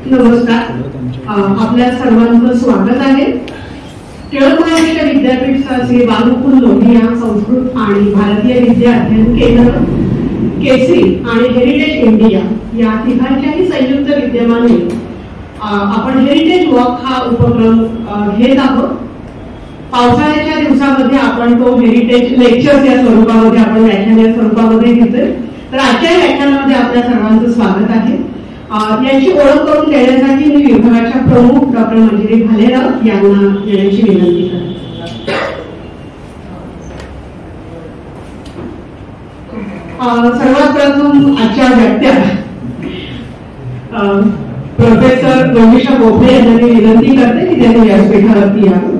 नमस्कार, आपल्या सर्वांचं स्वागत आहे। टिळक महाराष्ट्र विद्यापीठचा श्री बालमुकुंद लोहिया संस्कृत आणि भारतीय विद्या अध्ययन केंद्र, केसी आणि हेरिटेज इंडिया या तिघांच्याही संयुक्त विद्यमाने आपण हेरिटेज वॉक हा उपक्रम घेत आहोत। पावसाळ्याच्या दिवसामध्ये आपण तो हेरिटेज लेक्चर्स या स्वरूपामध्ये आपण व्याख्यान या स्वरूपामध्ये घेतोय। तर आजच्या व्याख्यानामध्ये आपल्या सर्वांचं स्वागत आहे। याची ओळख करून देण्यासाठी मी विभागाच्या प्रमुख डॉक्टर मंजिरी भालेराव यांना येण्याची विनंती करते। सर्वात प्रथम आजच्या वक्त्या प्रोफेसर रमेश गोखले यांना मी विनंती करते की त्यांनी व्यासपीठावरती यावं।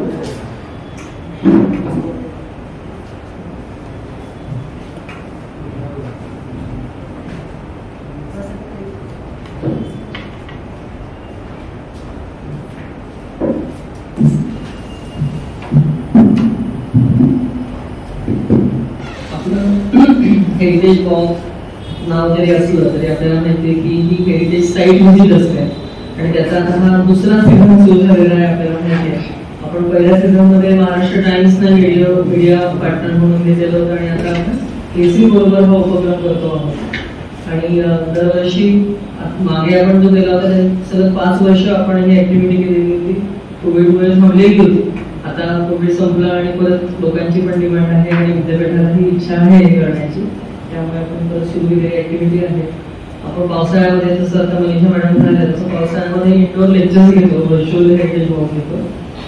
हेरिटेज वॉक नाव जरी असलं तरी आपल्याला माहिती आहे की ही हेरिटेज साईट व्हिजिट असते आणि त्याचा आता हा दुसरा सीझन सुरू झालेला आहे। आपल्याला माहिती आहे आपण पहिल्या सीझन मध्ये महाराष्ट्र टाइम्सने मीडिया पार्टनर म्हणून घेतलेलं होतं आणि आता आपण केसी बरोबर हा उपक्रम करतो आहोत। आणि दरवर्षी मागे आपण जो केला होता सलग 5 वर्ष आपण ही ऍक्टिव्हिटी केलेली होती। कोविडमुळे थांबलेली होती, आता कोविड संपला आणि परत लोकांची पण डिमांड आहे आणि विद्यापीठालाही इच्छा आहे हे करण्याची, त्यामुळे आपण परत सुरू केलेली ऍक्टिव्हिटी आहे। आपण पावसाळ्यामध्ये जसं आता मनीषा मॅडम म्हणाल्या तसं पावसाळ्यामध्ये इंडोर लेक्चर्स घेतो, व्हर्च्युअल हेरिटेज वॉक घेतो।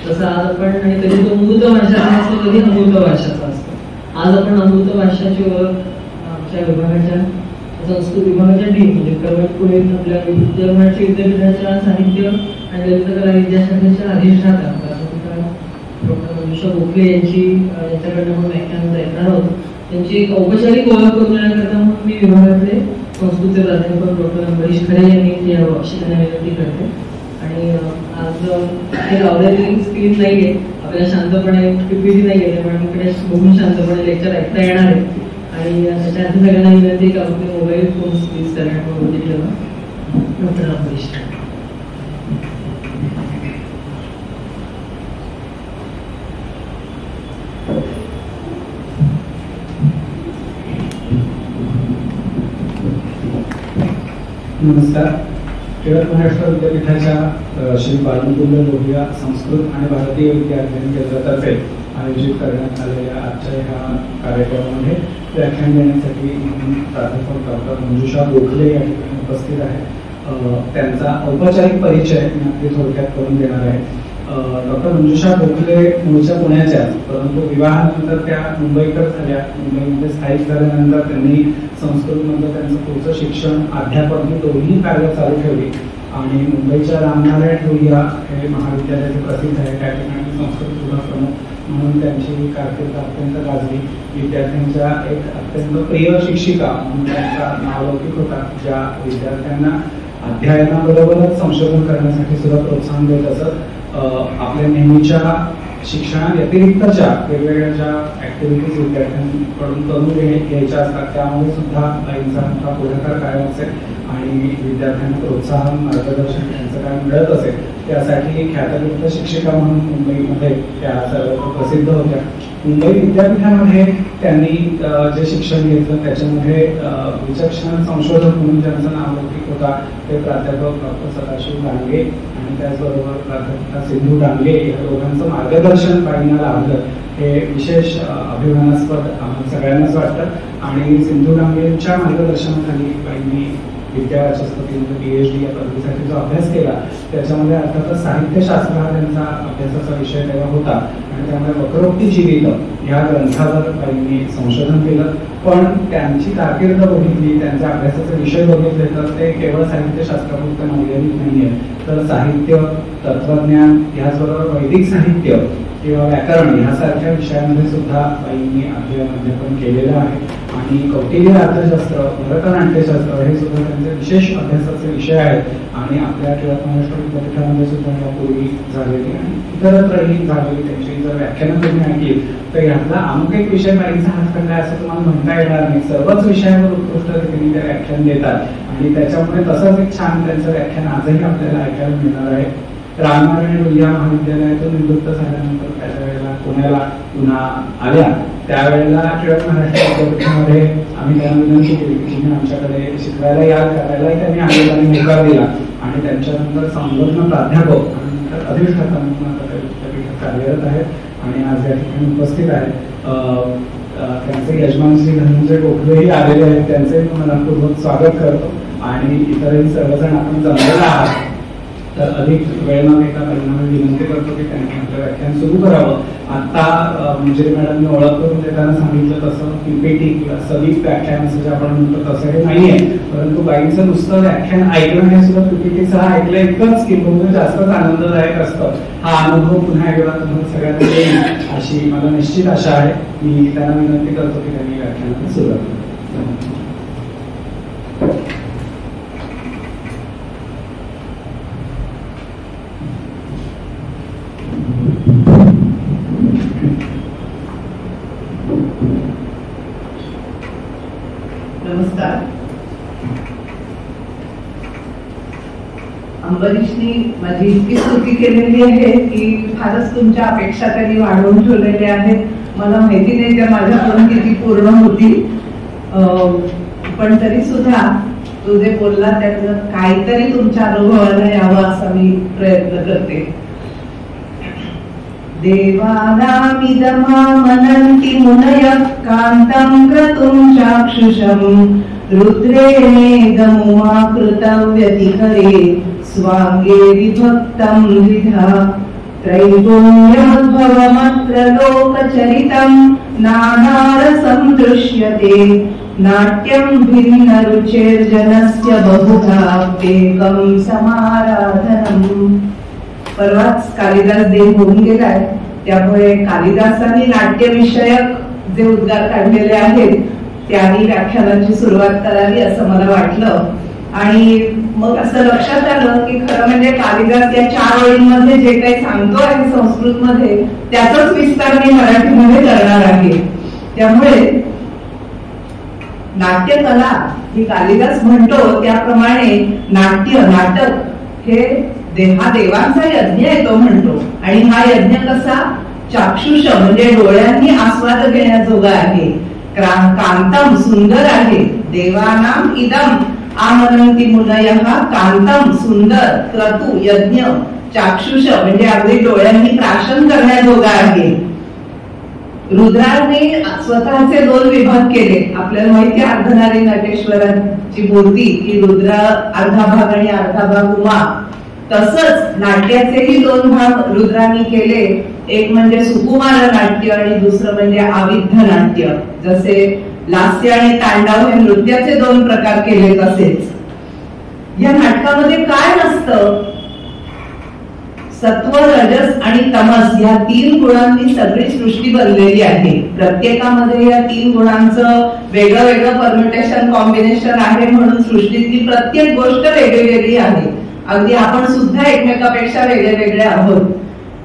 तसं आज आपण आणि कधी तो अमृत भाषाचा असतो, कधी अमृत भाषाचा असतो। आज आपण अमृत भाषाची ओळख आमच्या विभागाच्या संस्कृत विभागाच्या टीम म्हणजे पुणे आपल्या महाराष्ट्र विद्यापीठाच्या साहित्य आणि ललितकला विद्याशाखेच्या अधिष्ठाता डॉक्टर मनीष गोखले यांच्याकडनं आपण व्याख्यान ऐकणार आहोत। त्यांची एक औपचारिक ओळख करून देण्याकरता म्हणून मी विभागातले संस्कृतचे प्राध्यापक डॉक्टर अमरीश खरे यांनी यावं अशी त्यांना विनंती करते। आणि आज हे लावलेली स्क्रीन नाहीये, आपल्याला शांतपणे पीपीटी नाहीये, त्यामुळे इकडे बघून शांतपणे लेक्चर ऐकता येणार आहे। आणि त्याच्या आधी सगळ्यांना विनंती की आपले मोबाईल फोन प्लीज करण्यात मदत केलं। डॉक्टर अमरीश नमस्कार। टिळक महाराष्ट्र विद्यापीठाच्या श्री बालमुकुंद लोहिया संस्कृत आणि भारतीय विद्या अध्ययन केंद्रातर्फे आयोजित करण्यात आलेल्या आजच्या ह्या कार्यक्रमामध्ये व्याख्यान देण्यासाठी प्राध्यापक डॉक्टर मंजुषा गोखले या ठिकाणी उपस्थित आहेत। त्यांचा औपचारिक परिचय मी अगदी थोडक्यात करून देणार आहे। डॉक्टर मंजुषा गोखले मूळच्या पुण्याच्या, परंतु विवाहानंतर त्या मुंबईकर झाल्या। मुंबईमध्ये स्थायिक झाल्यानंतर त्यांनी संस्कृतमधलं त्यांचं पुढचं शिक्षण, अध्यापन ही दोन्ही कार्य चालू ठेवली आणि मुंबईच्या रामनारायण लोहिया हे महाविद्यालय प्रसिद्ध आहे, त्या ठिकाणी संस्कृत विभाग प्रमुख म्हणून त्यांची कारकीर्द अत्यंत गाजली। विद्यार्थ्यांच्या एक अत्यंत प्रिय शिक्षिका म्हणून त्यांचा नावलौकिक होता, ज्या विद्यार्थ्यांना अध्ययनाबरोबरच संशोधन करण्यासाठी सुद्धा प्रोत्साहन देत असत। आपल्या नेहमीच्या शिक्षणाव्यतिरिक्तच्या वेगवेगळ्या ज्या ऍक्टिव्हिटीज विद्यार्थ्यांकडून करून घ्यायच्या असतात त्यामध्ये सुद्धा त्यांचा मोठा पुढाकार कायम असेल आणि विद्यार्थ्यांना प्रोत्साहन, मार्गदर्शन यांचं काय मिळत असेल त्यासाठी ख्यातयुक्त शिक्षिका म्हणून मुंबईमध्ये त्या सर्व प्रसिद्ध होत्या। मुंबई विद्यापीठामध्ये त्यांनी जे शिक्षण घेतलं त्याच्यामध्ये विचक्षण संशोधक म्हणून ज्यांचं नावलौकिक होता ते प्राध्यापक डॉक्टर सदाशिव डांगे आणि त्याचबरोबर प्राध्यापिका सिंधू डांगे या दोघांचं मार्गदर्शन बाईंना लाभलं हे विशेष अभिमानास्पद आम्हाला सगळ्यांनाच वाटतं। आणि सिंधू डांगेंच्या मार्गदर्शनाखाली बाईंनी विद्यावाचस्पतीमध्ये PhD या पदवीसाठी जो अभ्यास केला त्याच्यामध्ये अर्थातच साहित्यशास्त्र हा त्यांचा अभ्यासाचा विषय तेव्हा होता आणि त्यामुळे वक्रोक्ती जीवित ह्या ग्रंथावर बाईंनी संशोधन केलं। पण त्यांची कारकीर्द बघितली, त्यांच्या अभ्यासाचे विषय बघितले तर ते केवळ साहित्यशास्त्रापुरते मर्यादित नाहीये, तर साहित्य, तत्वज्ञान याचबरोबर वैदिक साहित्य किंवा व्याकरण यासारख्या विषयांमध्ये सुद्धा बाईंनी अध्ययन केलेलं आहे. आणि कौटिल्य अर्थशास्त्र, भरतनाट्यशास्त्र हे सुद्धा त्यांचे विशेष अभ्यासाचे विषय आहेत. आणि आपल्या टिळक महाराष्ट्र विद्यापीठामध्ये सुद्धा यापूर्वी झालेली आणि इतरत्रही झालेली त्यांची जर व्याख्यानं तुम्ही ऐकली तर यातला अमुक एक विषय बाईंचा हातखंडा आहे असं तुम्हाला म्हणता येणार नाही. सर्वच विषयांवर उत्कृष्ट रीतीने ते व्याख्यान देतात आणि त्याच्यामुळे तसंच एक छान त्यांचं व्याख्यान आजही आपल्याला ऐकायला मिळणार आहे. रामनारायण उल्लिया महाविद्यालयातून निवृत्त झाल्यानंतर त्याच्या वेळेला पुण्याला पुन्हा आल्या त्यावेळेला टिळक महाराष्ट्र विद्यापीठामध्ये आम्ही त्यांना विनंती केली की तुम्ही आमच्याकडे शिकवायला याल. करायलाही त्यांनी आलेला आणि होकार दिला आणि त्यांच्यानंतर संलग्न प्राध्यापक आणि नंतर अधिष्ठाता म्हणून आता ते विद्यापीठात कार्यरत आहेत आणि आज या ठिकाणी उपस्थित आहेत. त्यांचे यजमान श्री धनंजय गोखलेही आलेले आहेत. त्यांचे मनपूर्वक स्वागत करतो आणि इतरही सर्वजण आपण जमलेला आहात. तर अधिक वेळ न घेता परिणामी विनंती करतो की त्यांनी आपलं व्याख्यान सुरू करावं. आता मंजिरी मॅडमने ओळख करून देताना सांगितलं तसं पीपीटी किंवा सदीप व्याख्यान असं जे आपण म्हणतो तसं हे नाहीये, परंतु बाईंचं नुसतं व्याख्यान ऐकणं हे सुद्धा पीपीटीसह ऐकलं इतकंच की बहुत जास्तच आनंददायक असतं. हा अनुभव पुन्हा एकदा तुम्हाला सगळ्यांना येईल अशी मला निश्चित आशा आहे. मी त्यांना विनंती करतो की त्यांनी व्याख्यानाला सुरुवात करू. नमस्कार. अंबरीशनी माझी इतकी स्तुती केलेली आहे की फारच तुमच्या अपेक्षा त्यांनी वाढवून ठेवलेल्या आहेत. मला माहिती नाही त्या माझ्याकडून किती पूर्ण होतील, पण तरी सुद्धा तू जे बोलला त्यातलं काहीतरी तुमच्या अनुभवाला यावं असा मी प्रयत्न करते. देवानामिदमामनन्ति मुनयः कान्तं क्रतुं चाक्षुषं रुद्रेणेदमुमाकृतव्यतिकरे स्वाङ्गे विभक्तं द्विधा त्रैगुण्योद्भवमत्र लोकचरितं नानारसं दृश्यते नाट्यं भिन्नरुचिर्जनस्य बहुधा एकं समाराधनम्. परवाच कालिदास दिन होऊन गेलाय, त्यामुळे कालिदासांनी नाट्यविषयक जे उद्गार काढलेले आहेत त्यांनी व्याख्यानाची सुरुवात करावी असं मला वाटलं. आणि मग असं लक्षात आलं की खरं म्हणजे कालिदास या 4 ओळींमध्ये जे काही सांगतो आहे संस्कृत मध्ये त्याचाच विस्तार मी मराठीमध्ये करणार आहे. त्यामुळे नाट्यकला ही कालिदास म्हणतो त्याप्रमाणे नाटक हे हा देवांचा यज्ञ आहे तो म्हणतो. आणि हा यज्ञ कसा चाक्षुष म्हणजे डोळ्यांनी आस्वाद घेण्याजोगा आहे. कांतम सुंदर आहे. देवानाम इदम आमनंती मुनयः कांतम सुंदर क्रतु यज्ञ चाक्षुष म्हणजे अगदी डोळ्यांनी प्राशन करण्याजोगा आहे. रुद्राने स्वतःचे 2 विभाग केले. आपल्याला माहिती आहे अर्धनारी नटेश्वराची मूर्ती की रुद्र अर्धा भाग आणि अर्धा भाग उमा. तसंच नाट्याचेही 2 भाग रुद्रांनी केले. एक म्हणजे सुकुमार नाट्य आणि दुसरं म्हणजे आविद्ध नाट्य. जसे लास्य आणि तांडव हे नृत्याचे 2 प्रकार केले तसेच या नाटकामध्ये काय नसतं, सत्व रजस आणि तमस या 3 गुणांनी सगळी सृष्टी बनलेली आहे. प्रत्येकामध्ये या 3 गुणांचं वेगळं वेगळं परम्युटेशन कॉम्बिनेशन आहे म्हणून सृष्टीतली प्रत्येक गोष्ट वेगळी वेगळी आहे. अगदी आपण सुद्धा एकमेकापेक्षा वेगळे वेगळे आहोत.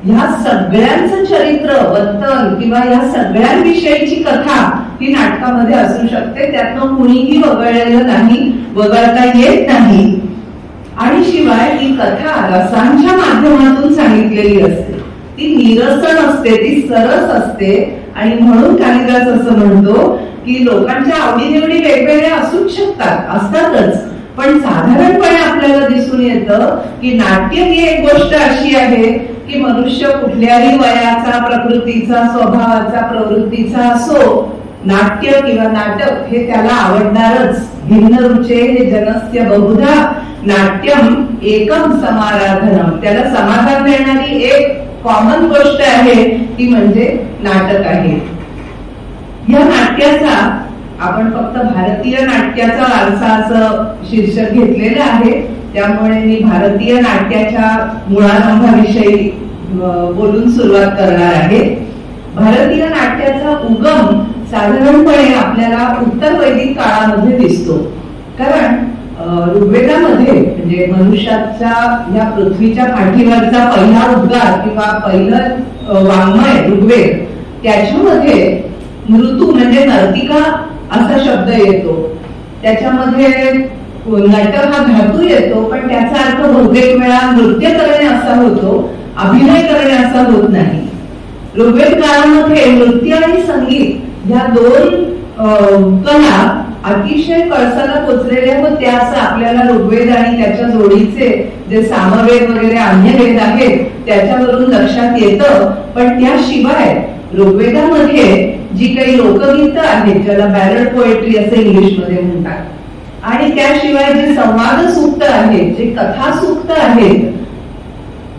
ह्या सगळ्यांचं चरित्र वर्तन किंवा ह्या सगळ्यांविषयीची कथा ही नाटकामध्ये असू शकते. त्यातनं कुणीही वगळलेलं नाही, वगळता येत नाही. आणि शिवाय ही कथा रसांच्या माध्यमातून सांगितलेली असते. ती निरसन असते, ती सरस असते. आणि म्हणून कालिदास असं म्हणतो की लोकांच्या आवडीनिवडी वेगवेगळ्या असूच शकतात, असतातच, पण साधारणपणे आपल्याला दिसून येतं की नाट्य ही एक गोष्ट अशी आहे की मनुष्य कुठल्याही वयाचा, प्रकृतीचा, स्वभावाचा, प्रवृत्तीचा असो, नाट्य किंवा नाटक हे त्याला आवडणारच. भिन्न रुचे हे जनस्य बहुधा नाट्यम एकम समाराधनम. त्याला समाधान देणारी एक कॉमन गोष्ट आहे ती म्हणजे नाटक आहे. या नाट्याचा आपण फक्त भारतीय नाट्याचा वारसा असं शीर्षक घेतलेलं आहे. त्यामुळे मी भारतीय नाट्याच्या मुळारंभाविषयी बोलून सुरुवात करणार आहे. भारतीय नाट्याचा उगम साधारणपणे आपल्याला उत्तर वैदिक काळामध्ये दिसतो. कारण ऋग्वेदामध्ये म्हणजे मनुष्याच्या या पृथ्वीच्या पाठीवरचा पहिला उद्गार किंवा पहिलं वाङ्मय ऋग्वेद, त्याच्यामध्ये मृत्यू म्हणजे नर्तिका असा शब्द येतो. त्याच्यामध्ये नट हा धातू येतो, पण त्याचा अर्थ बहुतेक वेळा नृत्य करणे असा होतो, अभिनय करणे असा होत नाही. ऋग्वेद काळामध्ये नृत्य आणि संगीत ह्या दोन कला अतिशय कळसाला पोचलेल्या होत्या असं आपल्याला ऋग्वेद आणि त्याच्या जोडीचे जे सामवेद वगैरे अन्य वेद आहेत त्याच्यावरून लक्षात येतं. पण त्याशिवाय ऋग्वेदामध्ये जी काही लोकगीतं आहेत, ज्याला बॅलड पोएट्री असे इंग्लिशमध्ये म्हणतात, आणि त्याशिवाय जे संवाद सूक्त आहेत, जे कथा सूक्त आहेत,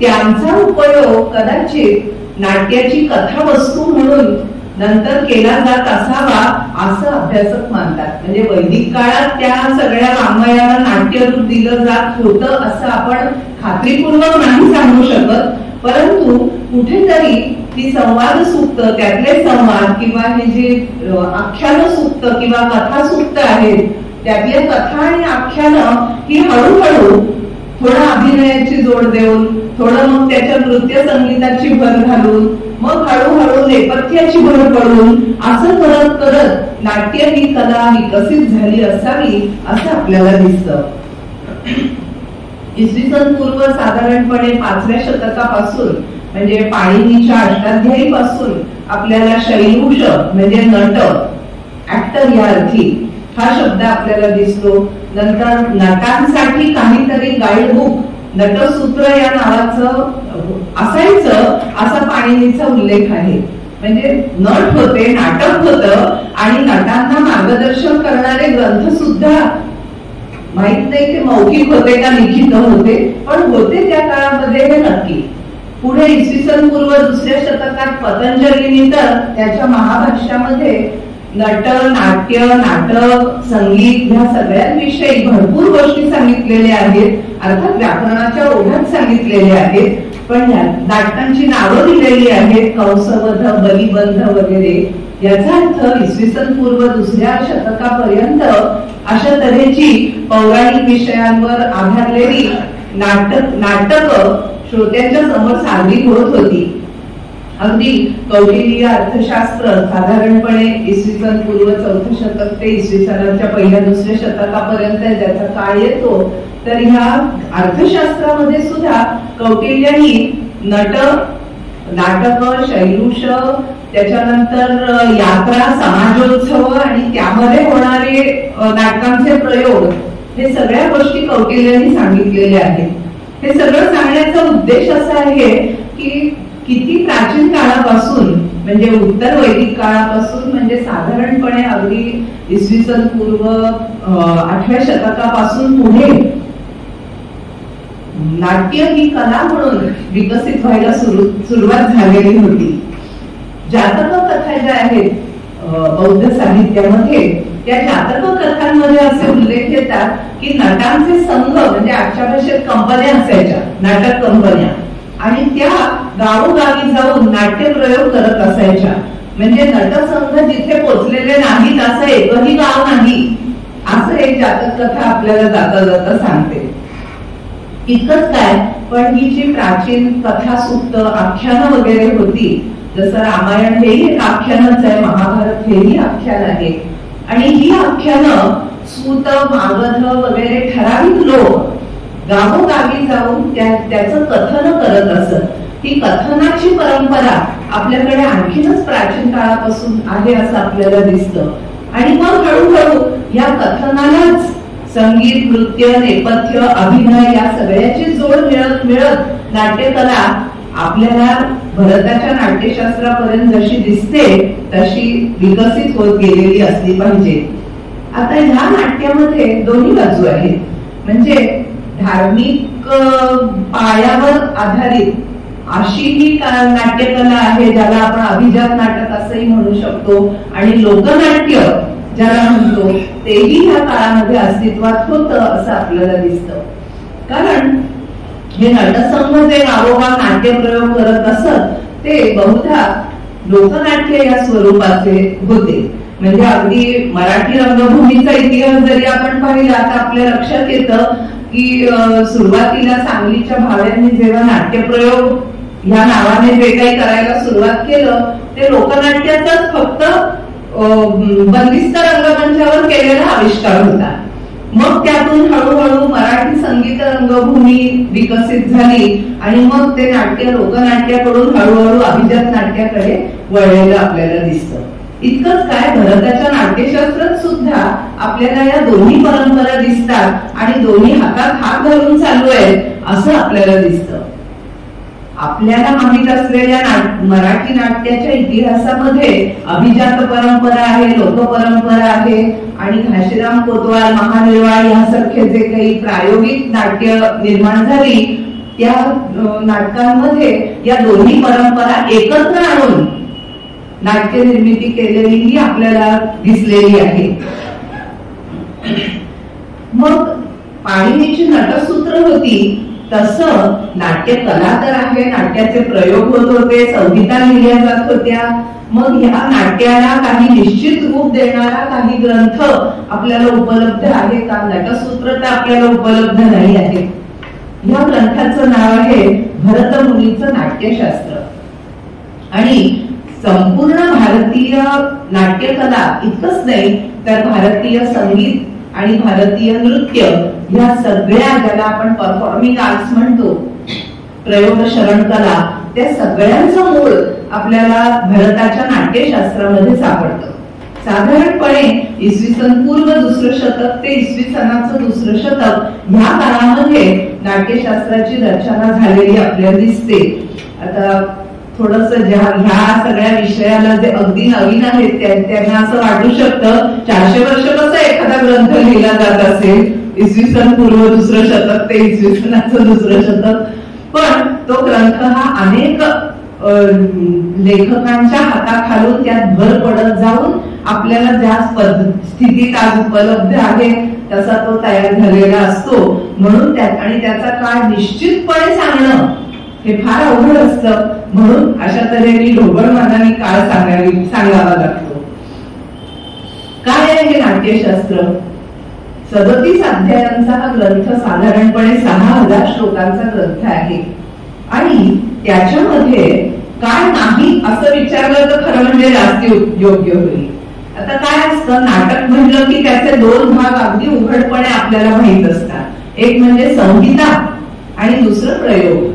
त्यांचा उपयोग कदाचित नाट्याची कथा वस्तू म्हणून नंतर केला जात असावा असं अभ्यासक मानतात. म्हणजे वैदिक काळात त्या सगळ्या वाङ्मयाला नाट्यरूप दिलं जात होतं असं आपण खात्रीपूर्वक नाही सांगू शकत, परंतु कुठेतरी ती संवाद सूक्त, त्यातले संवाद किंवा हे जे आख्यान सूक्त किंवा कथा सूक्त आहेत, त्यातल्या कथा आणि आख्यानं ही हळूहळू थोडं अभिनयाची जोड देऊन, थोडं मग त्याच्या नृत्य संगीताची भर घालून, मग हळूहळू नेपथ्याची भर पडून असं करत करत नाट्य ही कला विकसित झाली असावी असं आपल्याला दिसतं. इसवी सन पूर्व साधारणपणे 5व्या शतकापासून म्हणजे पाणिनीच्या अष्टाध्यायी पासून आपल्याला शैलूष म्हणजे नट, ऍक्टर या अर्थी हा शब्द आपल्याला दिसतो. नंतर नटांसाठी काहीतरी गाईडबुक, नटसूत्र या नावाचं असायचं असा पाणिनीचा उल्लेख आहे. म्हणजे नट होते, नाटक होतं आणि नटांना मार्गदर्शन करणारे ग्रंथ सुद्धा माहित नाही ते मौखिक होते का लिखित होते, पण होते त्या काळामध्ये हे नक्की. पुढे इसवी सन पूर्व 2ऱ्या शतकात पतंजलींनी तर त्याच्या महाभाष्यामध्ये नट, नाट्य, नाटक, संगीत ह्या सगळ्यांविषयी भरपूर गोष्टी सांगितलेल्या आहेत. अर्थात व्याकरणाच्या ओढ्यात सांगितलेल्या आहेत, पण नाटकांची नावं दिलेली आहेत, कंसवध, बलिबंध वगैरे. याचा अर्थ इसवी सन पूर्व 2ऱ्या शतकापर्यंत अशा तऱ्हेची पौराणिक विषयांवर आधारलेली नाटक श्रोत्यांच्या समोर सादरी होत होती. अगदी कौटिल्य अर्थशास्त्र साधारणपणे इसवी सन पूर्व 4थं शतक ते इसवी सनाच्या पहिल्या 2ऱ्या शतकापर्यंत ज्याचा काळ येतो, तर ह्या अर्थशास्त्रामध्ये सुद्धा कौटिल्यांनी नाटक, शैलूष, त्याच्यानंतर यात्रा, समाजोत्सव आणि त्यामध्ये होणारे नाटकांचे प्रयोग, हे सगळ्या गोष्टी कौटिल्यांनी सांगितलेल्या आहेत. हे सगळं सांगण्याचा उद्देश असा आहे की किती प्राचीन काळापासून म्हणजे उत्तर वैदिक काळापासून म्हणजे साधारणपणे अगदी इसवी सन पूर्व 8व्या शतकापासून पुढे नाट्य ही कला म्हणून विकसित व्हायला सुरुवात झालेली होती. जातक कथा ज्या आहेत बौद्ध साहित्यामध्ये, त्या जातक कथांमध्ये असे उल्लेख येतात की नटांचे संघ म्हणजे आजच्या भाषेत कंपन्या असायच्या, नाटक कंपन्या, आणि त्या गावोगावी जाऊन नाट्य प्रयोग करत असायच्या. म्हणजे नटसंघ जिथे पोचलेले नाहीत असं एकही गाव नाही, असं एक जातक कथा आपल्याला जाता जाता सांगते. इतकंच काय, पण ही जी प्राचीन कथा सूक्त आख्यानं वगैरे होती, जसं रामायण हेही एक आख्यानच आहे, महाभारत हेही आख्यान आहे, आणि ही आख्यानं सूत, मागध वगैरे ठराविक लोक गावोगावी जाऊन त्याचं कथन करत असत. ही कथनाची परंपरा आपल्याकडे आणखीनच प्राचीन काळापासून आहे असं आपल्याला दिसतं. आणि मग हळूहळू या कथनालाच संगीत, नृत्य, नेपथ्य, अभिनय या सगळ्याची जोड मिळत मिळत नाट्यकला आपल्याला भरताच्या नाट्यशास्त्रापर्यंत जशी दिसते तशी विकसित होत गेलेली असली पाहिजे. आता ह्या नाट्यामध्ये दोन्ही बाजू आहेत. म्हणजे धार्मिक पायावर आधारित अशी ही नाट्यकला आहे, ज्याला आपण अभिजात नाटक असंही म्हणू शकतो, आणि लोकनाट्य ज्याला म्हणतो तेही ह्या काळामध्ये अस्तित्वात होतं असं आपल्याला दिसतं. कारण हे नटसंघ जे गावोगाव नाट्यप्रयोग करत असत ते बहुधा लोकनाट्य या स्वरूपाचे होते. म्हणजे अगदी मराठी रंगभूमीचा इतिहास जरी आपण पाहिला तर आपल्या लक्षात येतं की सुरुवातीला सांगलीच्या भाव्यांनी जेव्हा नाट्यप्रयोग ह्या नावाने जे काही करायला सुरुवात केलं ते लोकनाट्याचाच फक्त बंदिस्त रंगमंचावर केलेला आविष्कार होता. मग त्यातून हळूहळू मराठी संगीत रंगभूमी विकसित झाली आणि मग ते नाट्य लोकनाट्याकडून हळूहळू अभिजात नाट्याकडे वळलेलं आपल्याला दिसतं. इतकंच काय, भरताच्या नाट्यशास्त्रात सुद्धा आपल्याला या दोन्ही परंपरा दिसतात आणि दोन्ही हातात हात घालून चालू आहेत असं आपल्याला दिसतं. आपल्याला माहित असलेल्या मराठी नाट्याच्या इतिहासामध्ये अभिजात परंपरा आहे, लोकपरंपरा आहे आणि घाशीराम कोतवाल, महानिर्वाळ यासारखे जे काही प्रायोगिक नाट्य निर्माण झाली त्या नाटकांमध्ये या दोन्ही परंपरा एकत्र आणून नाट्य निर्मिती केलेली आपल्याला दिसलेली आहे. मग पाणिनीची नटसूत्र होती तसं नाट्यकला तर आहे, नाट्याचे प्रयोग होत होते, संहिता लिहिल्या जात होत्या. मग ह्या नाट्याला काही निश्चित रूप देणारा काही ग्रंथ आपल्याला उपलब्ध आहे का? नटसूत्र तर आपल्याला उपलब्ध नाही आहे. ह्या ग्रंथाचं नाव आहे भरतमुनीचं नाट्यशास्त्र. आणि संपूर्ण भारतीय नाट्यकला इतकंच नाही तर भारतीय संगीत आणि भारतीय नृत्य या सगळ्या ज्याला आपण परफॉर्मिंग आर्ट्स म्हणतो, प्रयोग शरण कला, त्या सगळ्यांचं मूळ आपल्याला भरताच्या नाट्यशास्त्रामध्ये सापडतं. साधारणपणे इसवी सन पूर्व दुसरं शतक ते इसवी सनाचं दुसरं शतक ह्या काळामध्ये नाट्यशास्त्राची रचना झालेली आपल्याला दिसते. आता थोडस ह्या सगळ्या विषयाला जे अगदी नवीन आहेत त्यांना असं वाटू शकतं 400 वर्ष कसं एखादा ग्रंथ लिहिला जात असेल, इसवी सन पूर्व दुसरं शतक ते इसवी सनाचं दुसरं शतक. पण तो ग्रंथ हा अनेक लेखकांच्या हाताखालून त्यात भर पडत जाऊन आपल्याला ज्या स्थितीत आज उपलब्ध आहे तसा तो तयार झालेला असतो. म्हणून आणि त्याचा काळ निश्चितपणे सांगणं हे फार अवघड असतं. म्हणून अशा तऱ्हेने ढोबळ मानाने काळ सांगावा लागतो. काय आहे हे नाट्यशास्त्र? 37 अध्यायांचा हा ग्रंथ साधारणपणे 6000 श्लोकांचा ग्रंथ आहे. आणि त्याच्यामध्ये काय नाही असं विचारलं तर खरं म्हणजे जास्त योग्य होईल. आता काय असतं, नाटक म्हटलं की त्याचे 2 भाग अगदी उघडपणे आपल्याला माहित असतात. एक म्हणजे संहिता आणि दुसरं प्रयोग.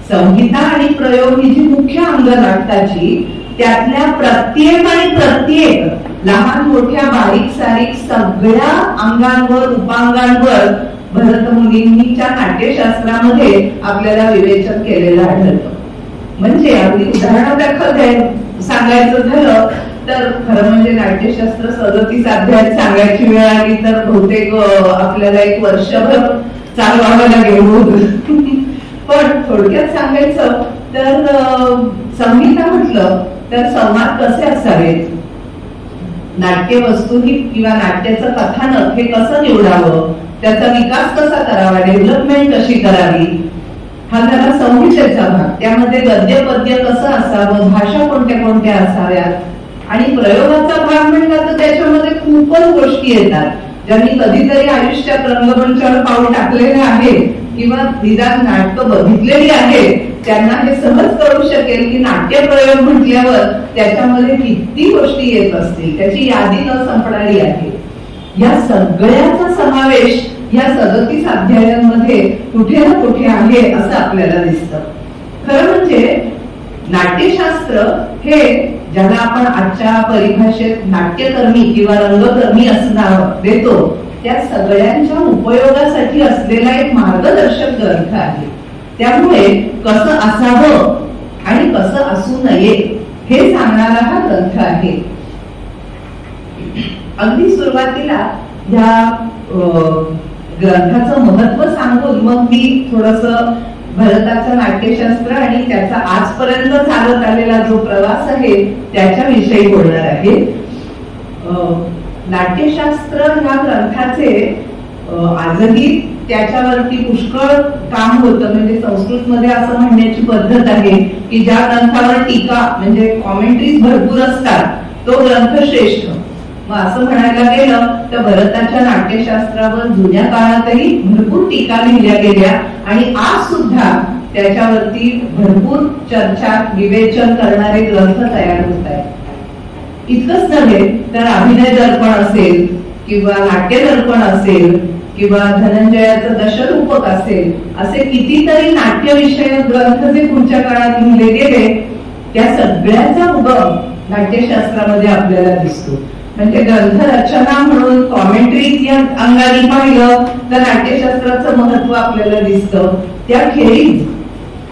संहिता आणि प्रयोग ही जी मुख्य अंग नाटकाची त्यातल्या प्रत्येक लहान मोठ्या बारीक सारीक सगळ्या अंगांवर उपांगांवर भरतमुनींच्या नाट्यशास्त्रामध्ये आपल्याला विवेचन केलेलं आढळतं. म्हणजे अगदी उदाहरणादाखल सांगायचं झालं तर खरं म्हणजे नाट्यशास्त्र 37 अध्यायात सांगायची वेळ आली तर बहुतेक आपल्याला 1 वर्षभर चालवावं लागेल. पण थोडक्यात सांगायचं तर संहिता म्हटलं तर संवाद कसे असावेत, नाट्यवस्तू ही किंवा नाट्याचं कथानक हे कसं निवडावं, त्याचा विकास कसा करावा, डेव्हलपमेंट कशी करावी, हा झाला संहितेचा भाग. त्यामध्ये गद्य पद्य कसं असावं, भाषा कोणत्या कोणत्या असाव्यात. आणि प्रयोगाचा भाग म्हणला तर त्याच्यामध्ये खूपच गोष्टी येतात. ज्यांनी कधीतरी आयुष्यात रंगमंचावर पाऊल टाकलेलं आहे किंवा निदान नाटकं बघितलेली आहेत त्यांना हे सहज कळू शकेल की नाट्यप्रयोग म्हटल्यावर त्याच्यामध्ये किती गोष्टी येत असतील, त्याची यादी न संपणारी आहे. या सगळ्याचा समावेश या 37 अध्यायांमध्ये कुठे ना कुठे आहे असं आपल्याला दिसतं. खरं म्हणजे नाट्यशास्त्र हे ज्याला आपण आजच्या परिभाषेत नाट्यकर्मी किंवा रंगकर्मी असं नाव देतो त्या सगळ्यांच्या उपयोगासाठी असलेला एक मार्गदर्शक ग्रंथ आहे. त्यामुळे कसं असावं आणि कसं असू नये हे सांगणारा हा ग्रंथ आहे. अगदी सुरुवातीला या ग्रंथाचं महत्व सांगून मग मी थोडंसं भरताचं नाट्यशास्त्र आणि त्याचा आजपर्यंत चालत आलेला जो प्रवास आहे त्याच्याविषयी बोलणार आहे. नाट्यशास्त्र ह्या ग्रंथाचे आजही त्याच्यावरती पुष्कळ काम होतं. म्हणजे संस्कृतमध्ये असं म्हणण्याची पद्धत आहे की ज्या ग्रंथावर टीका म्हणजे कॉमेंट्रीज भरपूर असतात तो ग्रंथ श्रेष्ठ. मग असं म्हणायला गेलं तर भरताच्या नाट्यशास्त्रावर जुन्या काळातही भरपूर टीका लिहिल्या गेल्या आणि आज सुद्धा त्याच्यावरती भरपूर चर्चा विवेचन करणारे ग्रंथ तयार होत आहेत. इतकंच नव्हे तर अभिनय दर्पण असेल किंवा नाट्य दर्पण असेल किंवा धनंजयाचं दशरूपक असेल, असे कितीतरी नाट्यविषयक ग्रंथ जे पुढच्या काळात लिहिले गेले त्या सगळ्याचा उगम नाट्यशास्त्रामध्ये आपल्याला दिसतो. म्हणजे ग्रंथ रचना म्हणून कॉमेंट्री या अंगाने पाहिलं तर नाट्यशास्त्राचं महत्व आपल्याला दिसतं. त्याखेरीज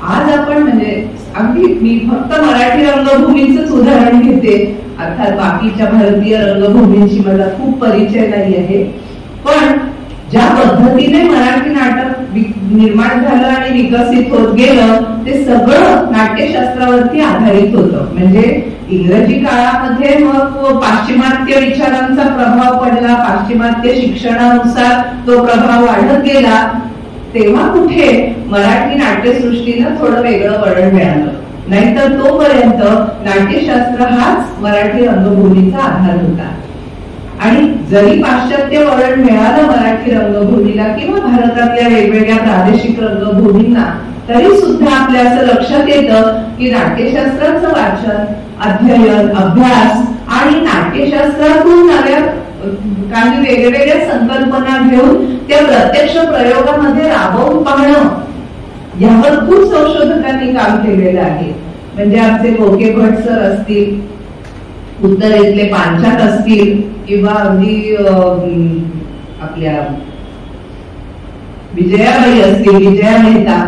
आज आपण म्हणजे अगदी मी फक्त मराठी रंगभूमीच उदाहरण घेते, अर्थात बाकीच्या भारतीय रंगभूमींची मला खूप परिचय नाही आहे, पण ज्या पद्धतीने मराठी नाटक निर्माण झालं आणि विकसित होत गेलं ते सगळं नाट्यशास्त्रावरती आधारित होतं. म्हणजे इंग्रजी काळामध्ये मग पाश्चिमात्य विचारांचा प्रभाव पडला, पाश्चिमात्य शिक्षणानुसार तो प्रभाव वाढत गेला, तेव्हा कुठे मराठी नाट्यसृष्टीला थोडं वेगळं वळण मिळालं. नाहीतर तोपर्यंत नाट्यशास्त्र हाच मराठी रंगभूमीचा आधार होता. आणि जरी पाश्चात्य वळण मिळालं मराठी रंगभूमीला किंवा भारतातल्या वेगवेगळ्या प्रादेशिक रंगभूमींना, तरी सुद्धा आपल्या असं लक्षात येतं की नाट्यशास्त्राचं वाचन, अध्ययन, अभ्यास आणि नाट्यशास्त्रातून नव्या काही वेगवेगळ्या संकल्पना घेऊन त्या प्रत्यक्ष प्रयोगामध्ये राबवून पाहणं यावर खूप संशोधकांनी काम केलेलं आहे. म्हणजे आमचे गोके भट सर असतील, उत्तरेतले पांचाट असतील किंवा अगदी आपल्या विजयाबाई असतील, विजया मेहता,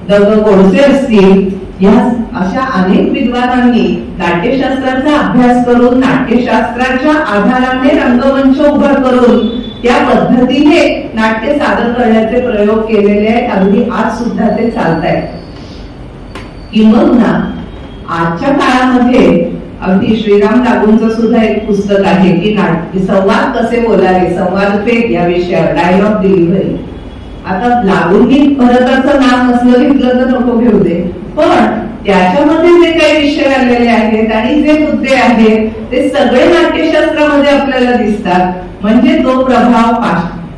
द गोडसे असतील, या अशा अनेक विद्वानांनी नाट्यशास्त्राचा अभ्यास करून नाट्यशास्त्राच्या आधाराने रंगमंच उभा करून त्या पद्धतीने नाट्य सादर करण्याचे प्रयोग केलेले आहेत. अगदी आज सुद्धा ते चालत आहेत. किंबहुना आजच्या काळामध्ये अगदी श्रीराम लागूंचं सुद्धा एक पुस्तक आहे की संवाद कसे बोलावे, संवाद फेक या विषयावर, डायलॉग डिलिव्हरी. आता लागूंनी भरताचं नाव नसलं घेतलं तर नको घेऊ दे, पण त्याच्यामध्ये जे काही विषय आलेले आहेत आणि जे मुद्दे आहेत ते सगळे नाट्यशास्त्रामध्ये आपल्याला दिसतात. म्हणजे तो प्रभाव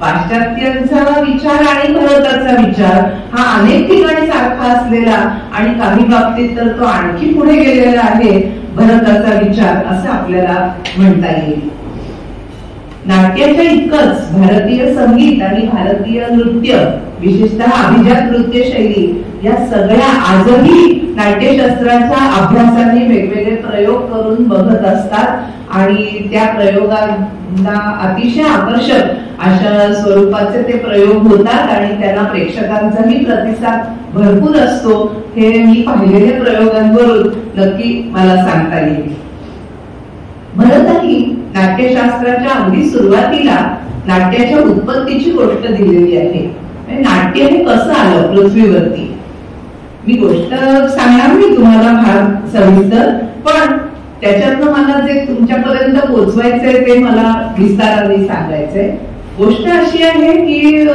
पाश्चात्यांचा विचार आणि भरताचा विचार हा अनेक ठिकाणी सारखा असलेला आणि काही बाबतीत तर तो आणखी पुढे गेलेला आहे भरताचा विचार असं आपल्याला म्हणता येईल. नाट्याच्या इतकंच भारतीय संगीत आणि भारतीय नृत्य, विशेषतः अभिजात नृत्य शैली, या सगळ्या आजही नाट्यशास्त्राच्या अभ्यासाने वेगवेगळे प्रयोग करून बघत असतात आणि त्या प्रयोगांना अतिशय आकर्षक अशा स्वरूपाचे ते प्रयोग होतात आणि त्यांना प्रेक्षकांचाही प्रतिसाद भरपूर असतो. हे मी पाहिलेल्या प्रयोगांवरून नक्की मला सांगता येईल. भरतांनी नाट्यशास्त्राच्या अगदी सुरुवातीला नाट्याच्या उत्पत्तीची गोष्ट दिलेली आहे. नाट्य हे कसं आलं पृथ्वीवरती, मी गोष्ट सांगणार मी तुम्हाला फार सविस्तर, पण त्याच्यातनं मला जे तुमच्यापर्यंत पोहोचवायचंय ते मला विस्ताराने सांगायचंय. गोष्ट अशी आहे की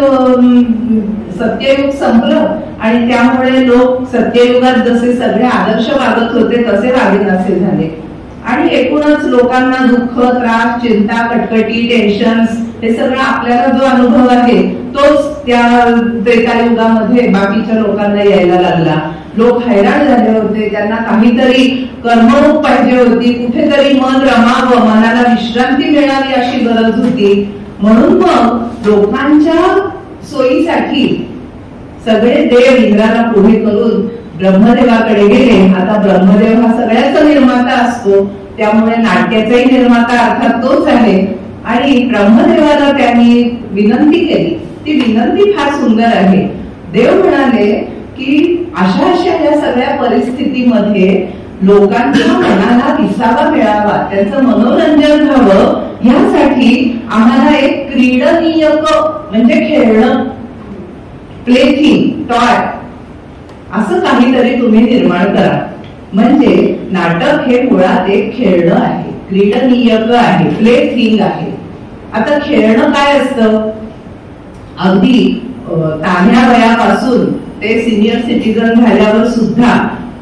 सत्ययुग संपलं आणि त्यामुळे लोक सत्ययुगात जसे सगळे आदर्श वागत होते तसे वागेनासे झाले आणि एकूणच लोकांना दुःख, त्रास, चिंता, कटकटी, टेन्शन्स हे सगळं आपल्याला जो अनुभव आहे तोच त्या त्रेतायुगामध्ये बाकीच्या लोकांना यायला लागला. लोक हैराण झाले होते, त्यांना काहीतरी कर्मरूप पाहिजे होती, कुठेतरी मन रमावं, मनाला विश्रांती मिळावी अशी गरज होती. म्हणून मग लोकांच्या सोयीसाठी सगळे देव इंद्राला पुढे करून ब्रह्मदेवाकडे गेले. आता ब्रह्मदेव हा सगळ्याचा निर्माता असतो, त्यामुळे नाट्याचाही निर्माता अर्थात तोच आहे आणि ब्रह्मदेवाला त्यांनी विनंती केली. ती विनंती फार सुंदर आहे. देव म्हणाले की अशा या सगळ्या परिस्थितीमध्ये लोकांच्या मनाला विसावा मिळावा, त्यांचं मनोरंजन व्हावं, यासाठी आम्हाला एक क्रीडनीयक म्हणजे खेळणं, प्लेथिंग, टॉय असं काहीतरी तुम्ही निर्माण करा. म्हणजे नाटक हे मुळात एक खेळणं आहे, क्रीडनीयक आहे, प्लेथिंग आहे. आता खेळणं काय असतं, अगदी तान्ह्या वयापासून ते सिनियर सिटीजन झाल्यावर सुद्धा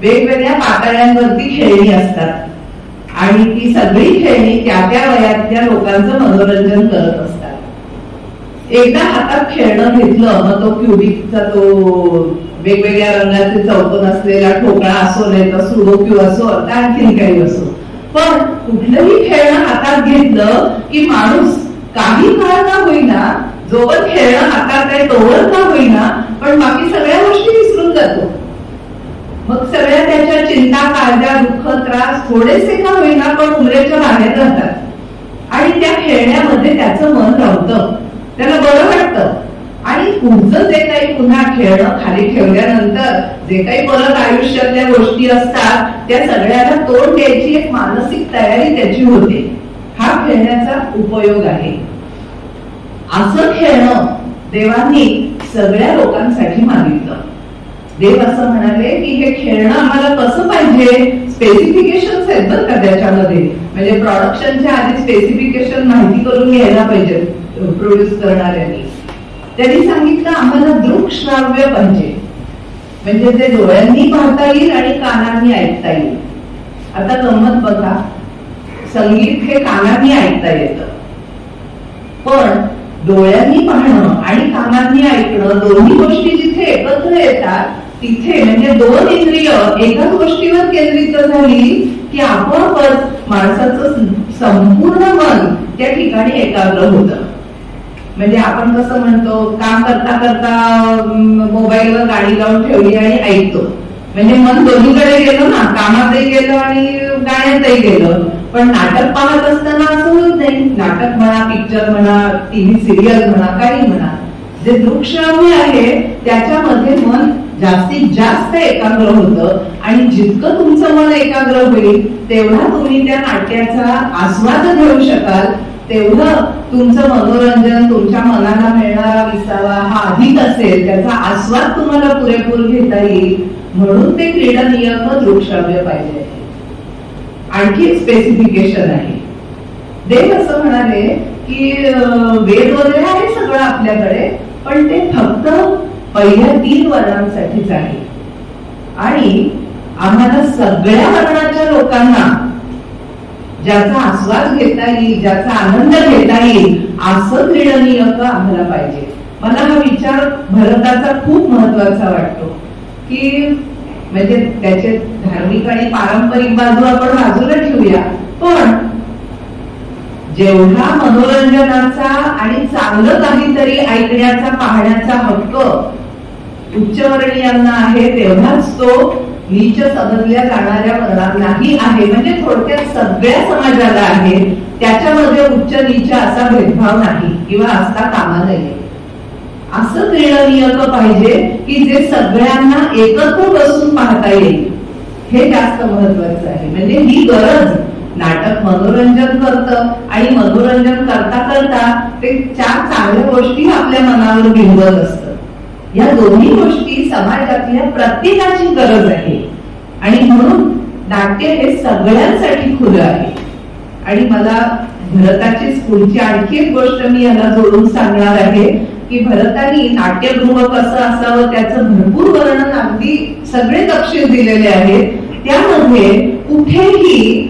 वेगवेगळ्या पातळ्यांवरती खेळणी असतात आणि ती सगळी खेळणी त्या त्या वयातल्या लोकांचं मनोरंजन करत असतात. एकदा हातात खेळणं घेतलं मग तो क्युबिकचा तो वेगवेगळ्या रंगाचे चौकोन असलेला ठोकळा असो नाही तर सुडोक्यू असो आता आणखीन काही असो, पण कुठलंही खेळणं हातात घेतलं की माणूस काही काळ का होईना, जोवर खेळणं हातात आहे तोवर का होईना, पण बाकी सगळ्या गोष्टी विसरून जातो. मग सगळ्या त्याच्या चिंता, काळजा, दुःख, त्रास थोडेसे का होईना पण उमरेच्या बाहेर राहतात आणि त्या खेळण्यामध्ये त्याचं मन राहतं, त्याला बरं वाटतं. आणि पुढचं जे काही पुन्हा खेळणं खाली ठेवल्यानंतर जे काही परत आयुष्यातल्या गोष्टी असतात त्या सगळ्याला तोंड द्यायची एक मानसिक तयारी त्याची होते. हा खेळण्याचा उपयोग आहे. असं खेळणं देवांनी सगळ्या लोकांसाठी मागितलं. देव असं म्हणाले की हे खेळणं आम्हाला कसं पाहिजे, स्पेसिफिकेशन्स आहेत बरं का त्याच्यामध्ये, म्हणजे प्रोडक्शनच्या आधी स्पेसिफिकेशन माहिती करून घ्यायला पाहिजे प्रोड्यूस करणाऱ्यांनी. त्यांनी सांगितलं आम्हाला दृक्श्राव्य पाहिजे, म्हणजे जे डोळ्यांनी पाहता येईल आणि कानांनी ऐकता येईल. आता गंमत बघा, संगीत हे कानांनी ऐकता येतं, पण डोळ्यांनी पाहणं आणि कानांनी ऐकणं दोन्ही गोष्टी जिथे एकत्र येतात तिथे म्हणजे दोन इंद्रिय एकाच गोष्टीवर केंद्रित झाली की आपोआपच माणसाचं संपूर्ण मन त्या ठिकाणी एकाग्र होतं. म्हणजे आपण कसं म्हणतो, काम करता करता मोबाईलवर गाणी लावून ठेवली आणि ऐकतो, म्हणजे मन दोन्हीकडे गेलं ना, कामातही गेलं आणि गाण्यातही गेलं. पण नाटक पाहत असताना असं होत नाही. नाटक म्हणा, पिक्चर म्हणा, टीव्ही सिरियल म्हणा, काही म्हणा, जे दृक्श्राव्य आहे त्याच्यामध्ये मन जास्तीत जास्त एकाग्र होतं आणि जितकं तुमचं मन एकाग्र होईल तेवढा तुम्ही त्या नाट्याचा आस्वाद घेऊ शकाल, तेवढं तुमचं मनोरंजन, तुमच्या मनाला मिळणारा विसावा हा अधिक असेल, त्याचा आस्वाद तुम्हाला पुरेपूर घेता येईल. म्हणून ते क्रीडनीय दृक्श्राव्य पाहिजे. आणखी स्पेसिफिकेशन आहे. देव असं म्हणाले की वेद वगैरे आहे सगळं आपल्याकडे, पण ते फक्त पहिल्या 3 वर्णांसाठीच आहे आणि आम्हाला सगळ्या वर्णाच्या लोकांना ज्याचा आस्वाद घेता येईल, ज्याचा आनंद घेता येईल असं क्रीडनीय आम्हाला पाहिजे. मला हा विचार भरताचा खूप महत्वाचा वाटतो की म्हणजे त्याचे धार्मिक आणि पारंपरिक बाजू आपण बाजूला ठेवूया, पण जेवढा मनोरंजनाचा आणि चांगलं काहीतरी ऐकण्याचा, पाहण्याचा हक्क उच्चवर्णीयांना आहे तेवढाच तो नीच समजल्या जाणाऱ्या वर्णांनाही आहे. म्हणजे थोडक्यात सगळ्या समाजाला आहे, त्याच्यामध्ये उच्च नीच असा भेदभाव नाही किंवा असता कामा नये. असं क्रीडनीय पाहिजे की जे सगळ्यांना एकत्र बसून पाहता येईल, हे जास्त महत्वाचं आहे. म्हणजे ही गरज, नाटक मनोरंजन करतं आणि मनोरंजन करता करता ते 4 चांगल्या गोष्टी आपल्या मनावर बिंबत असतं. या दोन्ही गोष्टी समाजातल्या प्रत्येकाची गरज आहे आणि म्हणून नाट्य हे सगळ्यांसाठी खुलं आहे. आणि मला भरताची पुढची आणखी एक गोष्ट मी याला जोडून सांगणार आहे की भरतानी नाट्यगृह कसं असावं त्याचं भरपूर वर्णन, अगदी सगळे तपशील दिलेले आहेत. त्यामध्ये कुठेही